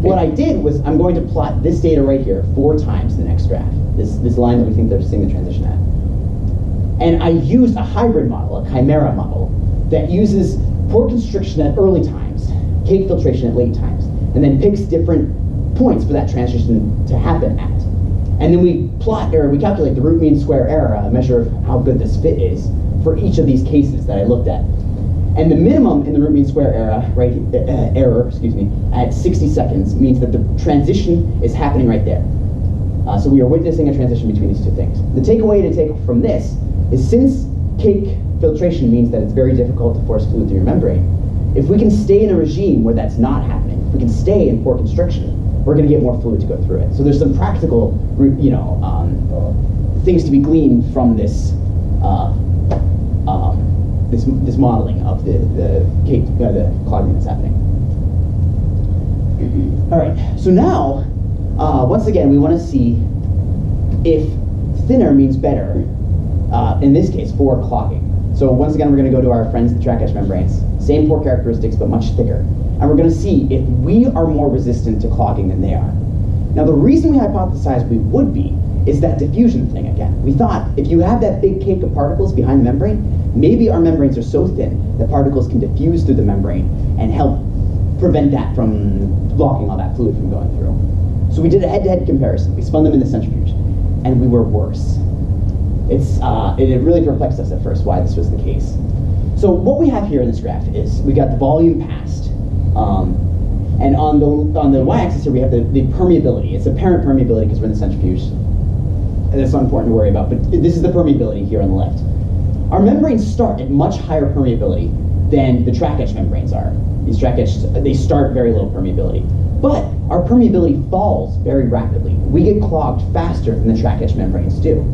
what I did was I'm going to plot this data right here 4 times the next graph, this line that we think they're seeing the transition at. And I used a hybrid model, a chimera model, that uses pore constriction at early times, cake filtration at late times, and then picks different points for that transition to happen at. And then we calculate the root mean square error, a measure of how good this fit is for each of these cases that I looked at. And the minimum in the root mean square error, at 60 seconds means that the transition is happening right there. So we are witnessing a transition between these two things. The takeaway to take from this is, since cake filtration means that it's very difficult to force fluid through your membrane, if we can stay in a regime where that's not happening, if we can stay in pore constriction, we're going to get more fluid to go through it. So there's some practical, things to be gleaned from this this modeling of the clogging that's happening. All right, so now, once again, we want to see if thinner means better, in this case, for clogging. So once again, we're going to go to our friends, the track edge membranes. Same pore characteristics, but much thicker. And we're going to see if we are more resistant to clogging than they are. Now, the reason we hypothesized we would be is that diffusion thing again. We thought if you have that big cake of particles behind the membrane, maybe our membranes are so thin that particles can diffuse through the membrane and help prevent that from blocking all that fluid from going through. So we did a head-to-head comparison. We spun them in the centrifuge, and we were worse. It really perplexed us at first why this was the case. So what we have here in this graph is we got the volume passed, and on the y-axis here we have the permeability. It's apparent permeability because we're in the centrifuge. And that's not important to worry about, but this is the permeability here on the left. Our membranes start at much higher permeability than the track edge membranes are. These track edges, they start very low permeability. But our permeability falls very rapidly. We get clogged faster than the track edge membranes do.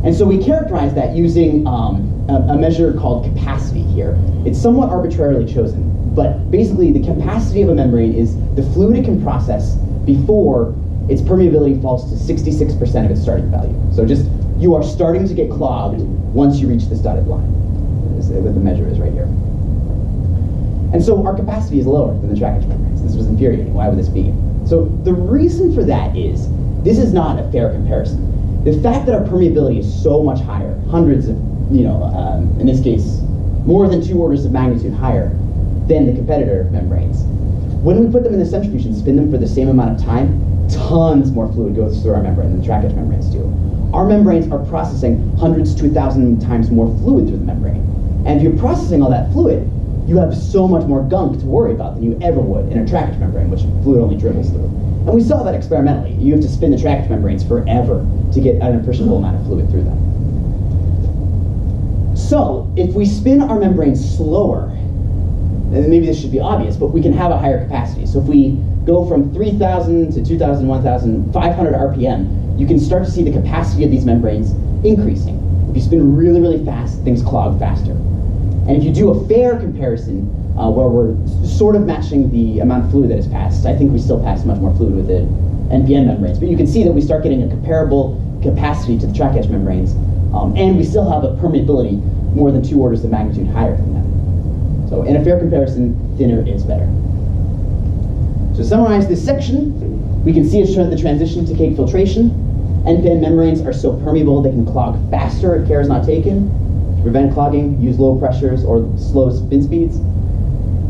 And so we characterize that using a measure called capacity here. It's somewhat arbitrarily chosen, but basically the capacity of a membrane is the fluid it can process before its permeability falls to 66% of its starting value. So you are starting to get clogged once you reach this dotted line, what the measure is right here. And so our capacity is lower than the track edge membranes. This was infuriating. Why would this be? So the reason for that is, this is not a fair comparison. The fact that our permeability is so much higher, hundreds of, in this case, more than 2 orders of magnitude higher than the competitor membranes. When we put them in the centrifuge and spin them for the same amount of time, tons more fluid goes through our membrane than the track edge membranes do. Our membranes are processing hundreds to 1,000 times more fluid through the membrane. And if you're processing all that fluid, you have so much more gunk to worry about than you ever would in a track edge membrane, which fluid only dribbles through. And we saw that experimentally. You have to spin the track edge membranes forever to get an appreciable amount of fluid through them. So if we spin our membranes slower, and maybe this should be obvious, but we can have a higher capacity. So if we go from 3,000 to 2,000, 1,500 RPM, you can start to see the capacity of these membranes increasing. If you spin really, really fast, things clog faster. And if you do a fair comparison where we're sort of matching the amount of fluid that is passed. I think we still pass much more fluid with the NPN membranes, but you can see that we start getting a comparable capacity to the track edge membranes, and we still have a permeability more than 2 orders of magnitude higher than them. So in a fair comparison, thinner is better. So to summarize this section, we can see it's the transition to cake filtration. NPN membranes are so permeable they can clog faster if care is not taken. To prevent clogging, use low pressures or slow spin speeds.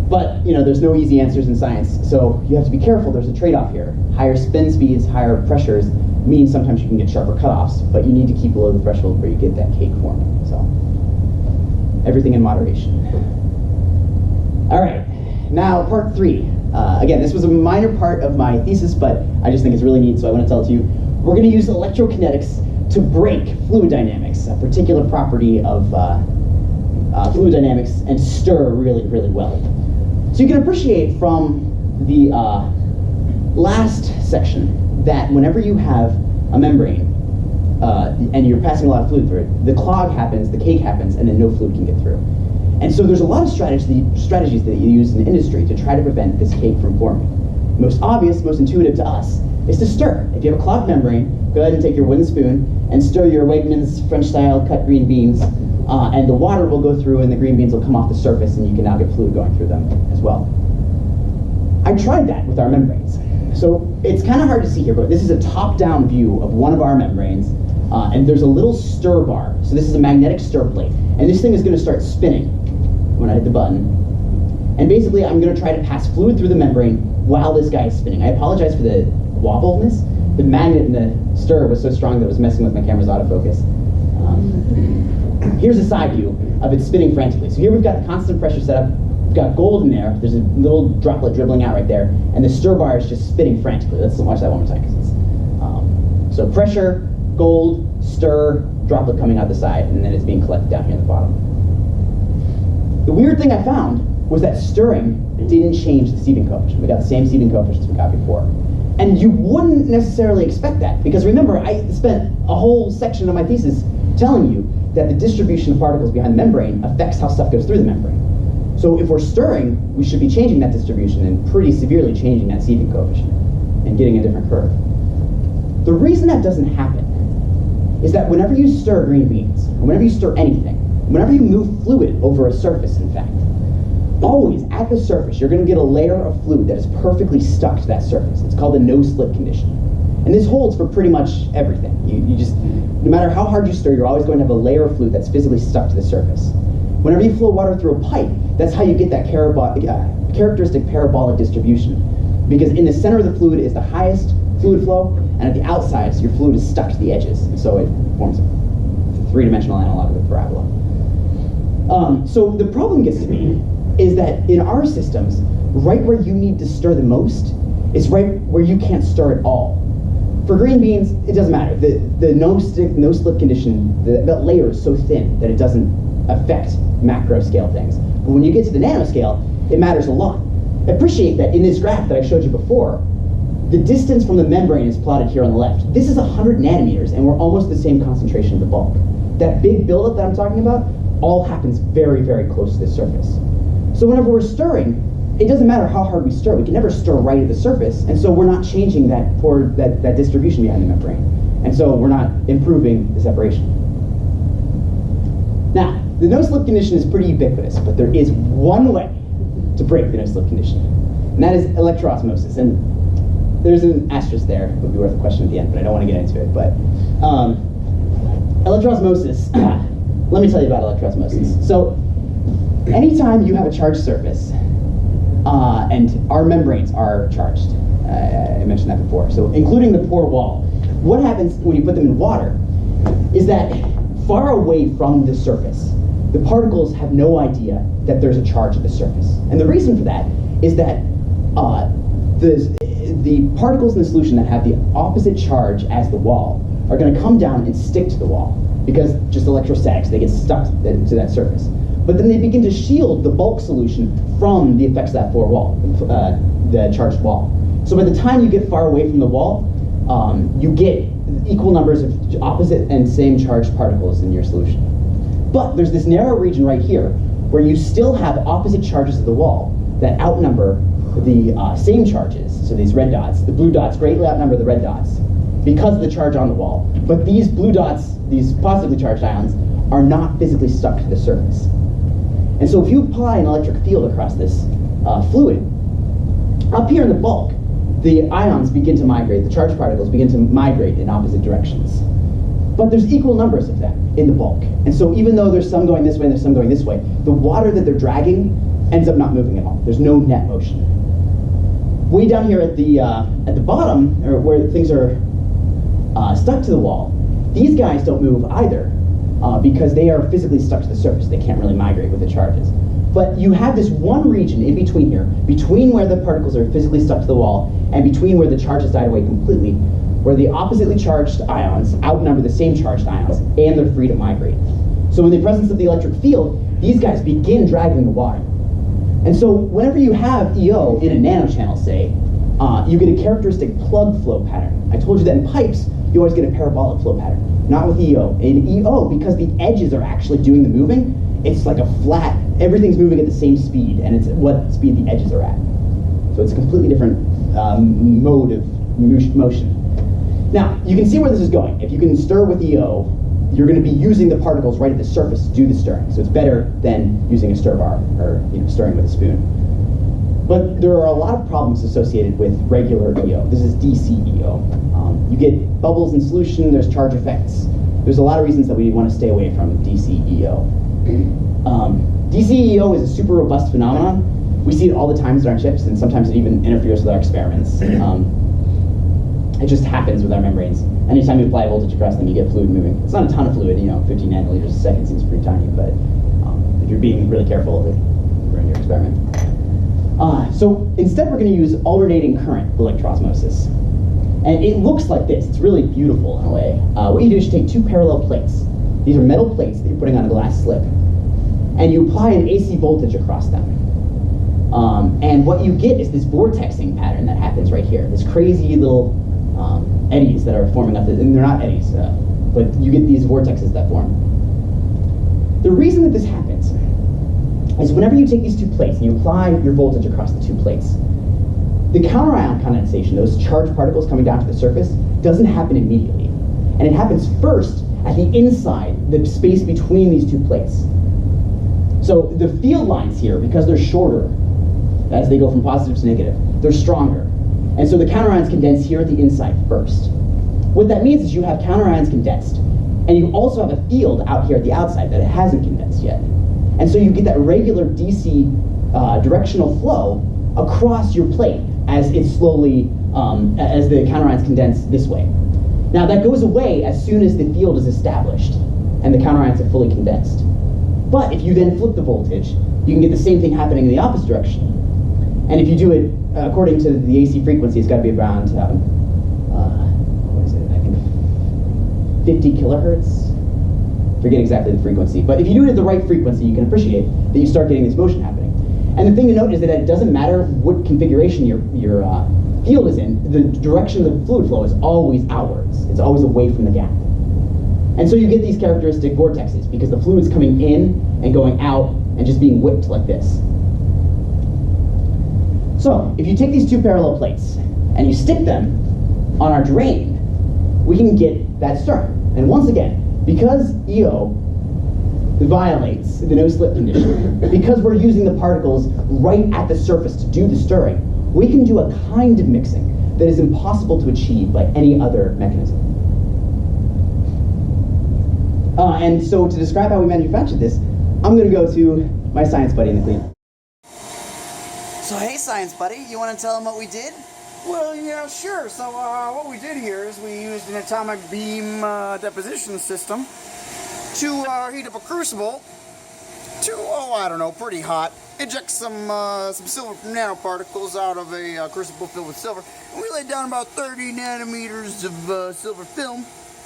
But there's no easy answers in science, so you have to be careful. There's a trade-off here. Higher spin speeds, higher pressures means sometimes you can get sharper cutoffs, but you need to keep below the threshold where you get that cake forming. So everything in moderation. All right, now part 3. Again, this was a minor part of my thesis, but I just think it's really neat, so I want to tell it to you. We're going to use electrokinetics to break fluid dynamics, a particular property of fluid dynamics, and stir really, really well. So you can appreciate from the last section that whenever you have a membrane and you're passing a lot of fluid through it, the clog happens, the cake happens, and then no fluid can get through. And so there's a lot of strategies that you use in the industry to try to prevent this cake from forming. Most obvious, most intuitive to us, is to stir. If you have a clogged membrane, go ahead and take your wooden spoon and stir your Wegmans French-style cut green beans, and the water will go through and the green beans will come off the surface and you can now get fluid going through them as well. I tried that with our membranes. So it's kind of hard to see here, but this is a top-down view of one of our membranes, and there's a little stir bar. So this is a magnetic stir plate, and this thing is going to start spinning when I hit the button. And basically, I'm going to try to pass fluid through the membrane while this guy is spinning. I apologize for the wobbleness. The magnet in the stir was so strong that it was messing with my camera's autofocus. Here's a side view of it spinning frantically. So here we've got the constant pressure setup. We've got gold in there. There's a little droplet dribbling out right there, and the stir bar is just spinning frantically. Let's watch that one more time. So pressure, gold, stir, droplet coming out the side, and then it's being collected down here at the bottom. The weird thing I found was that stirring didn't change the sieving coefficient. We got the same sieving coefficients we got before. And you wouldn't necessarily expect that, because remember, I spent a whole section of my thesis telling you that the distribution of particles behind the membrane affects how stuff goes through the membrane. So if we're stirring, we should be changing that distribution and pretty severely changing that sieving coefficient and getting a different curve. The reason that doesn't happen is that whenever you stir green beans, or whenever you stir anything, whenever you move fluid over a surface, in fact, always at the surface, you're going to get a layer of fluid that is perfectly stuck to that surface. It's called the no-slip condition. And this holds for pretty much everything. You just, no matter how hard you stir, you're always going to have a layer of fluid that's physically stuck to the surface. Whenever you flow water through a pipe, that's how you get that characteristic parabolic distribution. Because in the center of the fluid is the highest fluid flow, and at the outsides, your fluid is stuck to the edges. And so it forms a three-dimensional analog of a parabola. So the problem gets to me is that in our systems, right where you need to stir the most is right where you can't stir at all. For green beans, it doesn't matter. The no-slip condition, that layer is so thin that it doesn't affect macro scale things. But when you get to the nanoscale, it matters a lot. Appreciate that in this graph that I showed you before, the distance from the membrane is plotted here on the left. This is 100 nanometers, and we're almost the same concentration of the bulk. That big buildup that I'm talking about all happens very, very close to the surface. So whenever we're stirring, it doesn't matter how hard we stir. We can never stir right at the surface, and so we're not changing that distribution behind the membrane. And so we're not improving the separation. Now, the no-slip condition is pretty ubiquitous, but there is one way to break the no-slip condition, and that is electroosmosis. And there's an asterisk there. It would be worth a question at the end, but I don't want to get into it. But electroosmosis, let me tell you about electroosmosis. So anytime you have a charged surface, and our membranes are charged, I mentioned that before, so including the pore wall, what happens when you put them in water is that far away from the surface, the particles have no idea that there's a charge at the surface. And the reason for that is that the particles in the solution that have the opposite charge as the wall are going to come down and stick to the wall, because just electrostatics, they get stuck to that surface. But then they begin to shield the bulk solution from the effects of that pore wall, the charged wall. So by the time you get far away from the wall, you get equal numbers of opposite and same charged particles in your solution. But there's this narrow region right here where you still have opposite charges of the wall that outnumber the same charges, so these red dots, the blue dots greatly outnumber the red dots because of the charge on the wall. But these blue dots, these positively charged ions, are not physically stuck to the surface. And so if you apply an electric field across this fluid, up here in the bulk, the ions begin to migrate, the charged particles begin to migrate in opposite directions. But there's equal numbers of them in the bulk. And so even though there's some going this way and there's some going this way, the water that they're dragging ends up not moving at all. There's no net motion. Way down here at the bottom, or where things are stuck to the wall, these guys don't move either because they are physically stuck to the surface. They can't really migrate with the charges. But you have this one region in between here, between where the particles are physically stuck to the wall and between where the charges died away completely, where the oppositely charged ions outnumber the same charged ions and they're free to migrate. So in the presence of the electric field, these guys begin dragging the water. And so whenever you have EO in a nanochannel, say, you get a characteristic plug flow pattern. I told you that in pipes, you always get a parabolic flow pattern. Not with EO. In EO, because the edges are actually doing the moving, it's like a flat, everything's moving at the same speed, and it's what speed the edges are at. So it's a completely different mode of motion. Now, you can see where this is going. If you can stir with EO, you're going to be using the particles right at the surface to do the stirring. So it's better than using a stir bar or stirring with a spoon. But there are a lot of problems associated with regular EO. This is DC EO. You get bubbles in solution, there's charge effects. There's a lot of reasons that we want to stay away from DC EO. DC EO is a super robust phenomenon. We see it all the time with our chips, and sometimes it even interferes with our experiments. It just happens with our membranes. Anytime you apply voltage across them, you get fluid moving. It's not a ton of fluid, 15 nanoliters a second seems pretty tiny, but if you're being really careful, it can ruin your experiment. So instead, we're going to use alternating current electroosmosis. And it looks like this. It's really beautiful in a way. What you do is you take two parallel plates. These are metal plates that you're putting on a glass slip. And you apply an AC voltage across them. And what you get is this vortexing pattern that happens right here. This crazy little eddies that are forming up, and they're not eddies, but you get these vortexes that form. The reason that this happens is whenever you take these two plates and you apply your voltage across the two plates, the counterion condensation, those charged particles coming down to the surface, doesn't happen immediately. And it happens first at the inside, the space between these two plates. So the field lines here, because they're shorter, as they go from positive to negative, they're stronger. And so the counterions condense here at the inside first. What that means is you have counterions condensed, and you also have a field out here at the outside that it hasn't condensed yet. And so you get that regular DC directional flow across your plate as it slowly, as the counterions condense this way. Now that goes away as soon as the field is established and the counterions are fully condensed. But if you then flip the voltage, you can get the same thing happening in the opposite direction. And if you do it according to the AC frequency, it's got to be around, what is it, I think 50 kilohertz? Forget exactly the frequency. But if you do it at the right frequency, you can appreciate that you start getting this motion happening. And the thing to note is that it doesn't matter what configuration your field is in, the direction of the fluid flow is always outwards. It's always away from the gap. And so you get these characteristic vortexes because the fluid's coming in and going out and just being whipped like this. So if you take these two parallel plates and you stick them on our drain, we can get that stirring. And once again, because EO violates the no-slip condition, because we're using the particles right at the surface to do the stirring, we can do a kind of mixing that is impossible to achieve by any other mechanism. And so to describe how we manufactured this, I'm going to go to my science buddy in the cleanup. So hey, science buddy, you want to tell them what we did? Well, yeah, sure. So what we did here is we used an atomic beam deposition system to heat up a crucible to, I don't know, pretty hot. Inject some silver nanoparticles out of a crucible filled with silver. And we laid down about 30 nanometers of silver film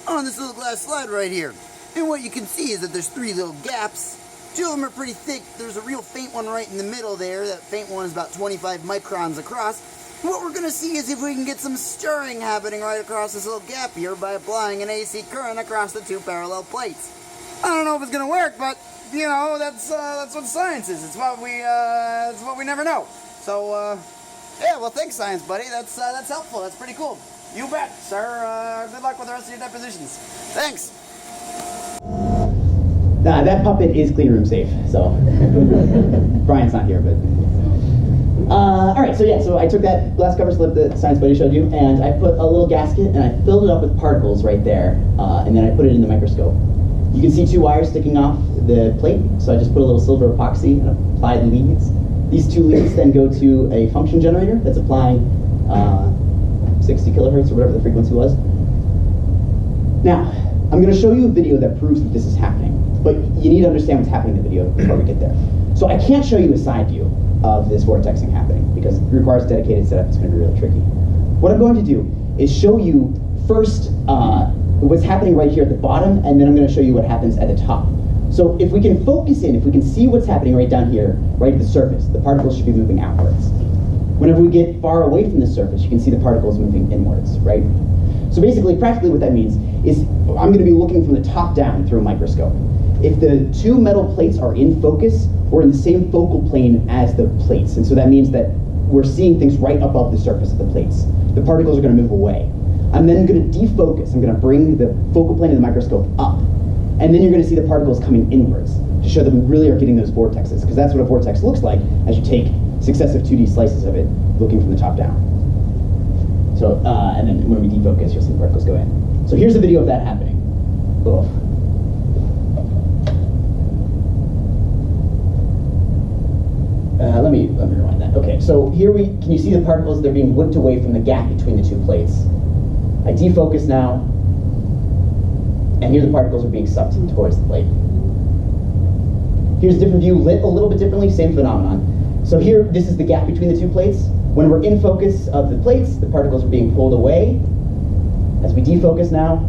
on this little glass slide right here. And what you can see is that there's three little gaps. Two of them are pretty thick. There's a real faint one right in the middle there. That faint one is about 25 microns across. What we're going to see is if we can get some stirring happening right across this little gap here by applying an AC current across the two parallel plates. I don't know if it's going to work, but you know, that's what science is. It's what we never know. So, yeah, well, thanks, science buddy. That's helpful. That's pretty cool. You bet, sir. Good luck with the rest of your depositions. Thanks. That puppet is clean room safe, so Brian's not here, but all right. So yeah, so I took that glass cover slip that Science Buddy showed you, and I put a little gasket and I filled it up with particles right there, and then I put it in the microscope. You can see two wires sticking off the plate, so I just put a little silver epoxy and applied leads. These two leads then go to a function generator that's applying 60 kilohertz or whatever the frequency was. Now, I'm going to show you a video that proves that this is happening, but you need to understand what's happening in the video before we get there. So I can't show you a side view of this vortexing happening because it requires dedicated setup. It's going to be really tricky. What I'm going to do is show you first what's happening right here at the bottom, and then I'm going to show you what happens at the top. So if we can focus in, if we can see what's happening right down here, right at the surface, the particles should be moving outwards. Whenever we get far away from the surface, you can see the particles moving inwards, right? So basically, practically what that means is I'm going to be looking from the top down through a microscope. If the two metal plates are in focus, we're in the same focal plane as the plates. And so that means that we're seeing things right above the surface of the plates. The particles are going to move away. I'm then going to defocus. I'm going to bring the focal plane of the microscope up. And then you're going to see the particles coming inwards to show that we really are getting those vortexes, because that's what a vortex looks like as you take successive 2D slices of it looking from the top down. So, and then when we defocus, you'll see the particles go in. So here's a video of that happening. Ugh. Let me rewind that. Okay, so here can you see the particles? They're being whipped away from the gap between the two plates. I defocus now, and here the particles are being sucked towards the plate. Here's a different view, lit a little bit differently, same phenomenon. So here, this is the gap between the two plates. When we're in focus of the plates, the particles are being pulled away. As we defocus now,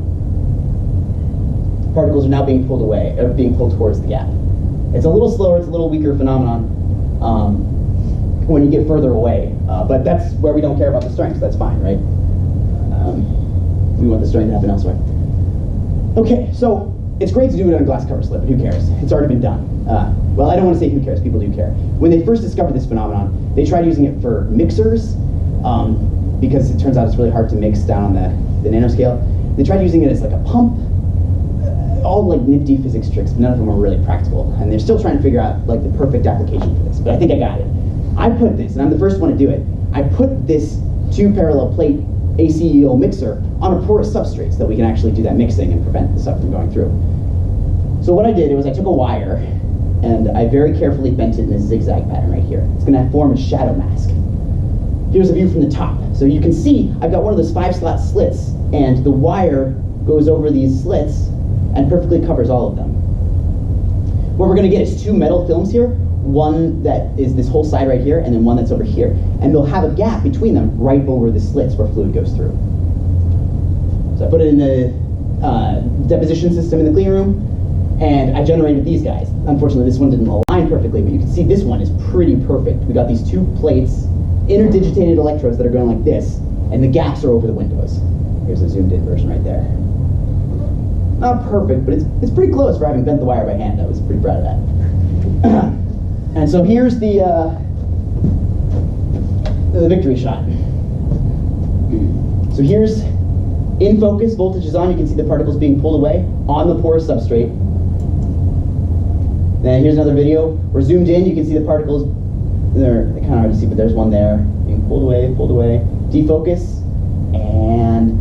particles are now being pulled away, being pulled towards the gap. It's a little slower, it's a little weaker phenomenon when you get further away, but that's where we don't care about the strength, so that's fine, right? We want the strength to happen elsewhere. Okay, so it's great to do it on a glass cover slip, but who cares? It's already been done. Well, I don't want to say who cares, people do care. When they first discovered this phenomenon, they tried using it for mixers, because it turns out it's really hard to mix down on the nanoscale. They tried using it as like a pump, all like nifty physics tricks, but none of them were really practical. And they're still trying to figure out like the perfect application for this, but I think I got it. I put this, and I'm the first one to do it, I put this two parallel plate ACEO mixer on a porous substrate so that we can actually do that mixing and prevent the stuff from going through. So what I did was I took a wire and I very carefully bent it in a zigzag pattern right here. It's going to form a shadow mask. Here's a view from the top. So you can see I've got one of those 5-slot slits, and the wire goes over these slits and perfectly covers all of them. What we're going to get is two metal films here, one that is this whole side right here, and then one that's over here. And they'll have a gap between them right over the slits where fluid goes through. So I put it in the deposition system in the clean room, and I generated these guys. Unfortunately, this one didn't align perfectly, but you can see this one is pretty perfect. We got these two plates, interdigitated electrodes that are going like this, and the gaps are over the windows. Here's a zoomed in version right there. Not perfect, but it's pretty close for having bent the wire by hand. I was pretty proud of that. And so here's the victory shot. So here's in focus, voltage is on, you can see the particles being pulled away on the porous substrate. Then here's another video. We're zoomed in, you can see the particles, they're kind of hard to see, but there's one there, being pulled away, defocus, and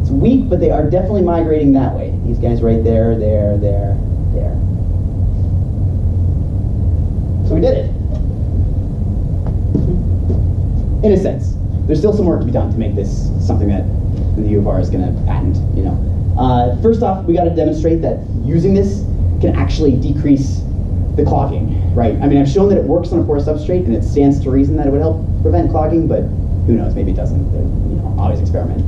it's weak, but they are definitely migrating that way. These guys right there, there. So we did it. In a sense. There's still some work to be done to make this something that the U of R is going to patent, you know. First off, we got to demonstrate that using this can actually decrease the clogging, right? I mean, I've shown that it works on a porous substrate, and it stands to reason that it would help prevent clogging, but who knows, maybe it doesn't. You know, always experiment.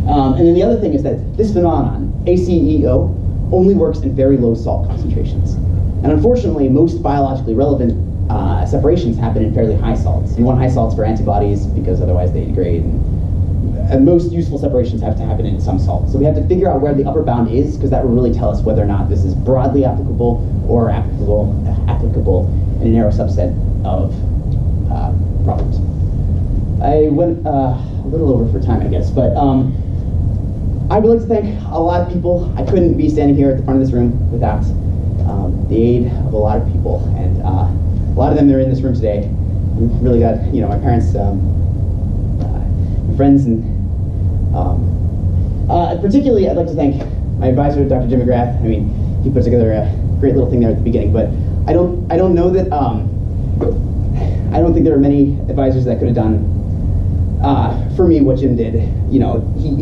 And then the other thing is that this phenomenon, ACEO, only works in very low salt concentrations. And unfortunately, most biologically relevant separations happen in fairly high salts. You want high salts for antibodies because otherwise they degrade. and most useful separations have to happen in some salt. So we have to figure out where the upper bound is, because that will really tell us whether or not this is broadly applicable or applicable in a narrow subset of problems. I went a little over for time, I guess, but I would like to thank a lot of people. I couldn't be standing here at the front of this room without the aid of a lot of people, and a lot of them are in this room today. We've really got, my parents, friends, and particularly I'd like to thank my advisor, Dr. Jim McGrath. I mean, he put together a great little thing there at the beginning, but I don't know that, I don't think there are many advisors that could have done for me what Jim did. He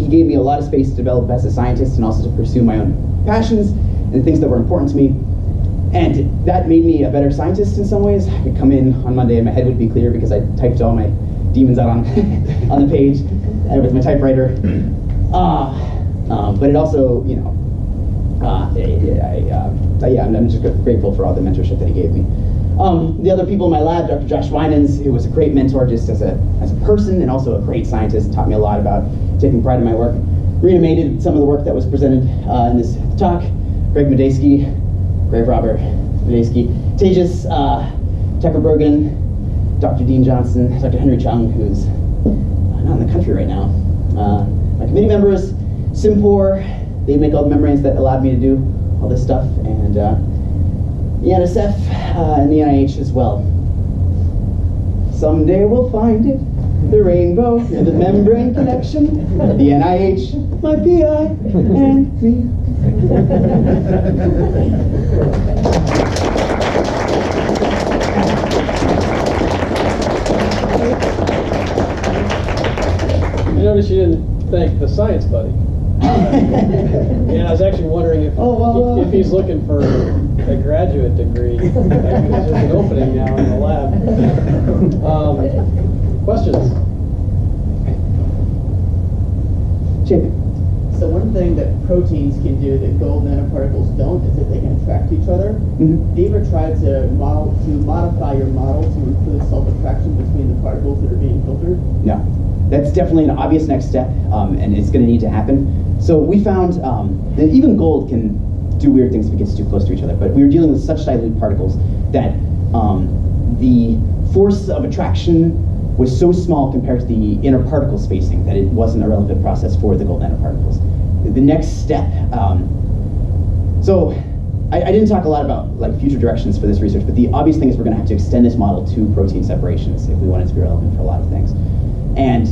gave me a lot of space to develop as a scientist and also to pursue my own passions and things that were important to me. And that made me a better scientist in some ways. I could come in on Monday and my head would be clear because I typed all my demons out on on the page with my typewriter. But it also, I'm just grateful for all the mentorship that he gave me. The other people in my lab, Dr. Josh Winans, who was a great mentor just as a person and also a great scientist, taught me a lot about taking pride in my work. Rena mated some of the work that was presented in this talk. Greg Medeski, Grave Robert Medeski, Tejas, Tucker Brogan, Dr. Dean Johnson, Dr. Henry Chung, who's not in the country right now. My committee members, Pore, they make all the membranes that allowed me to do all this stuff, and the NSF and the NIH as well. Someday we'll find it, the rainbow and the membrane connection, the NIH, my PI, and me. I noticed you didn't thank the science buddy. And I was actually wondering if he's looking for a graduate degree. There's an opening now in the lab. Questions? Chip. So one thing that proteins can do that gold nanoparticles don't is that they can attract each other. Mm-hmm. Have you ever tried to modify your model to include self-attraction between the particles that are being filtered? No. That's definitely an obvious next step, and it's going to need to happen. So we found that even gold can do weird things if it gets too close to each other, but we were dealing with such dilute particles that the force of attraction was so small compared to the inner particle spacing that it wasn't a relevant process for the gold nanoparticles. The next step, so I didn't talk a lot about future directions for this research, but the obvious thing is we're going to have to extend this model to protein separations if we want it to be relevant for a lot of things. And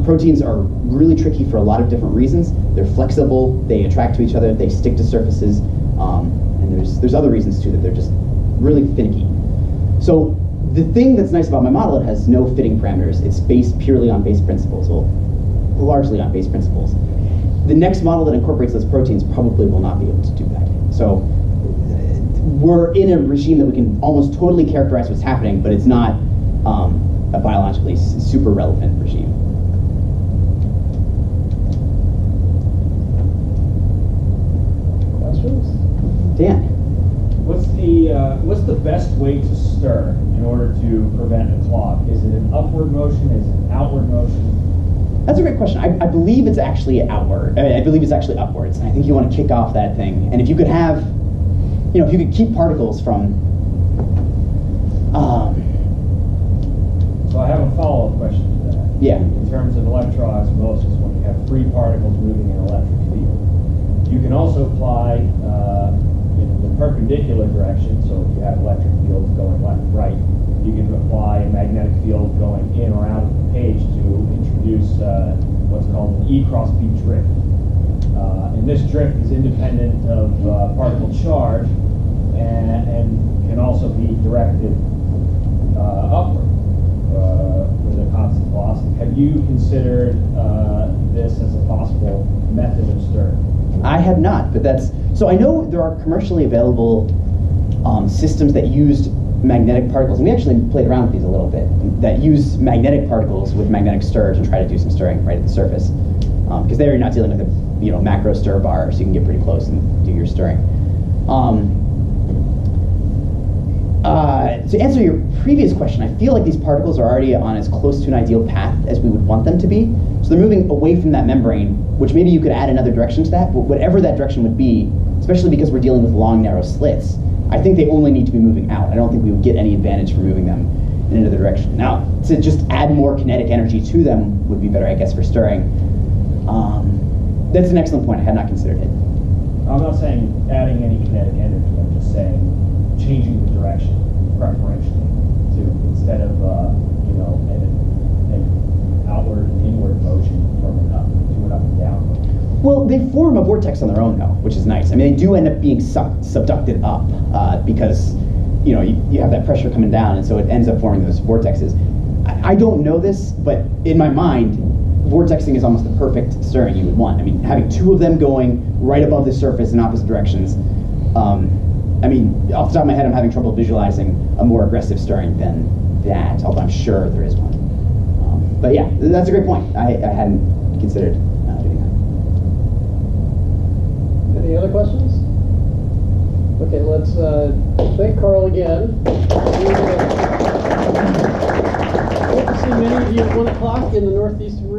proteins are really tricky for a lot of different reasons. They're flexible, they attract to each other, they stick to surfaces, and there's other reasons too that they're just really finicky. So the thing that's nice about my model, it has no fitting parameters. It's based purely on base principles, well, largely on base principles. The next model that incorporates those proteins probably will not be able to do that. So we're in a regime that we can almost totally characterize what's happening, but it's not a biologically super relevant regime. Questions? Dan. What's the best way to stir in order to prevent a clog? Is it an upward motion? Is it an outward motion? That's a great question. I believe it's actually outward. I believe it's actually upwards. And I think you want to kick off that thing. And if you could have, if you could keep particles from. So I have a follow-up question to that. Yeah. In terms of electroosmosis, when you have free particles moving in an electric field, you can also apply in the perpendicular direction. So if you have electric fields going left, right, you can apply a magnetic field going in or out of the page to introduce what's called an E cross B drift. And this drift is independent of particle charge and can also be directed upward with a constant velocity. Have you considered this as a possible method of stirring? I have not, but so I know there are commercially available systems that used magnetic particles, and we actually played around with these a little bit, that use magnetic particles with magnetic stir to try to do some stirring right at the surface. Because there you're not dealing with a macro stir bar, so you can get pretty close and do your stirring. To answer your previous question, I feel like these particles are already on as close to an ideal path as we would want them to be. So they're moving away from that membrane, which maybe you could add another direction to that, but whatever that direction would be, especially because we're dealing with long, narrow slits, I think they only need to be moving out. I don't think we would get any advantage from moving them in another direction. Now, to just add more kinetic energy to them would be better, I guess, for stirring. That's an excellent point. I had not considered it. I'm not saying adding any kinetic energy. I'm just saying changing the direction preferentially to instead of an outward and inward motion from an up to an up and down motion. Well, they form a vortex on their own, though, which is nice. I mean, they do end up being subducted up because you have that pressure coming down, and so it ends up forming those vortexes. I don't know this, but in my mind, vortexing is almost the perfect stirring you would want. I mean, having two of them going right above the surface in opposite directions. I mean, off the top of my head, I'm having trouble visualizing a more aggressive stirring than that, although I'm sure there is one. But yeah, that's a great point. I hadn't considered doing that. Any other questions? Okay, let's thank Karl again. We hope to see many of you at 1 o'clock in the northeastern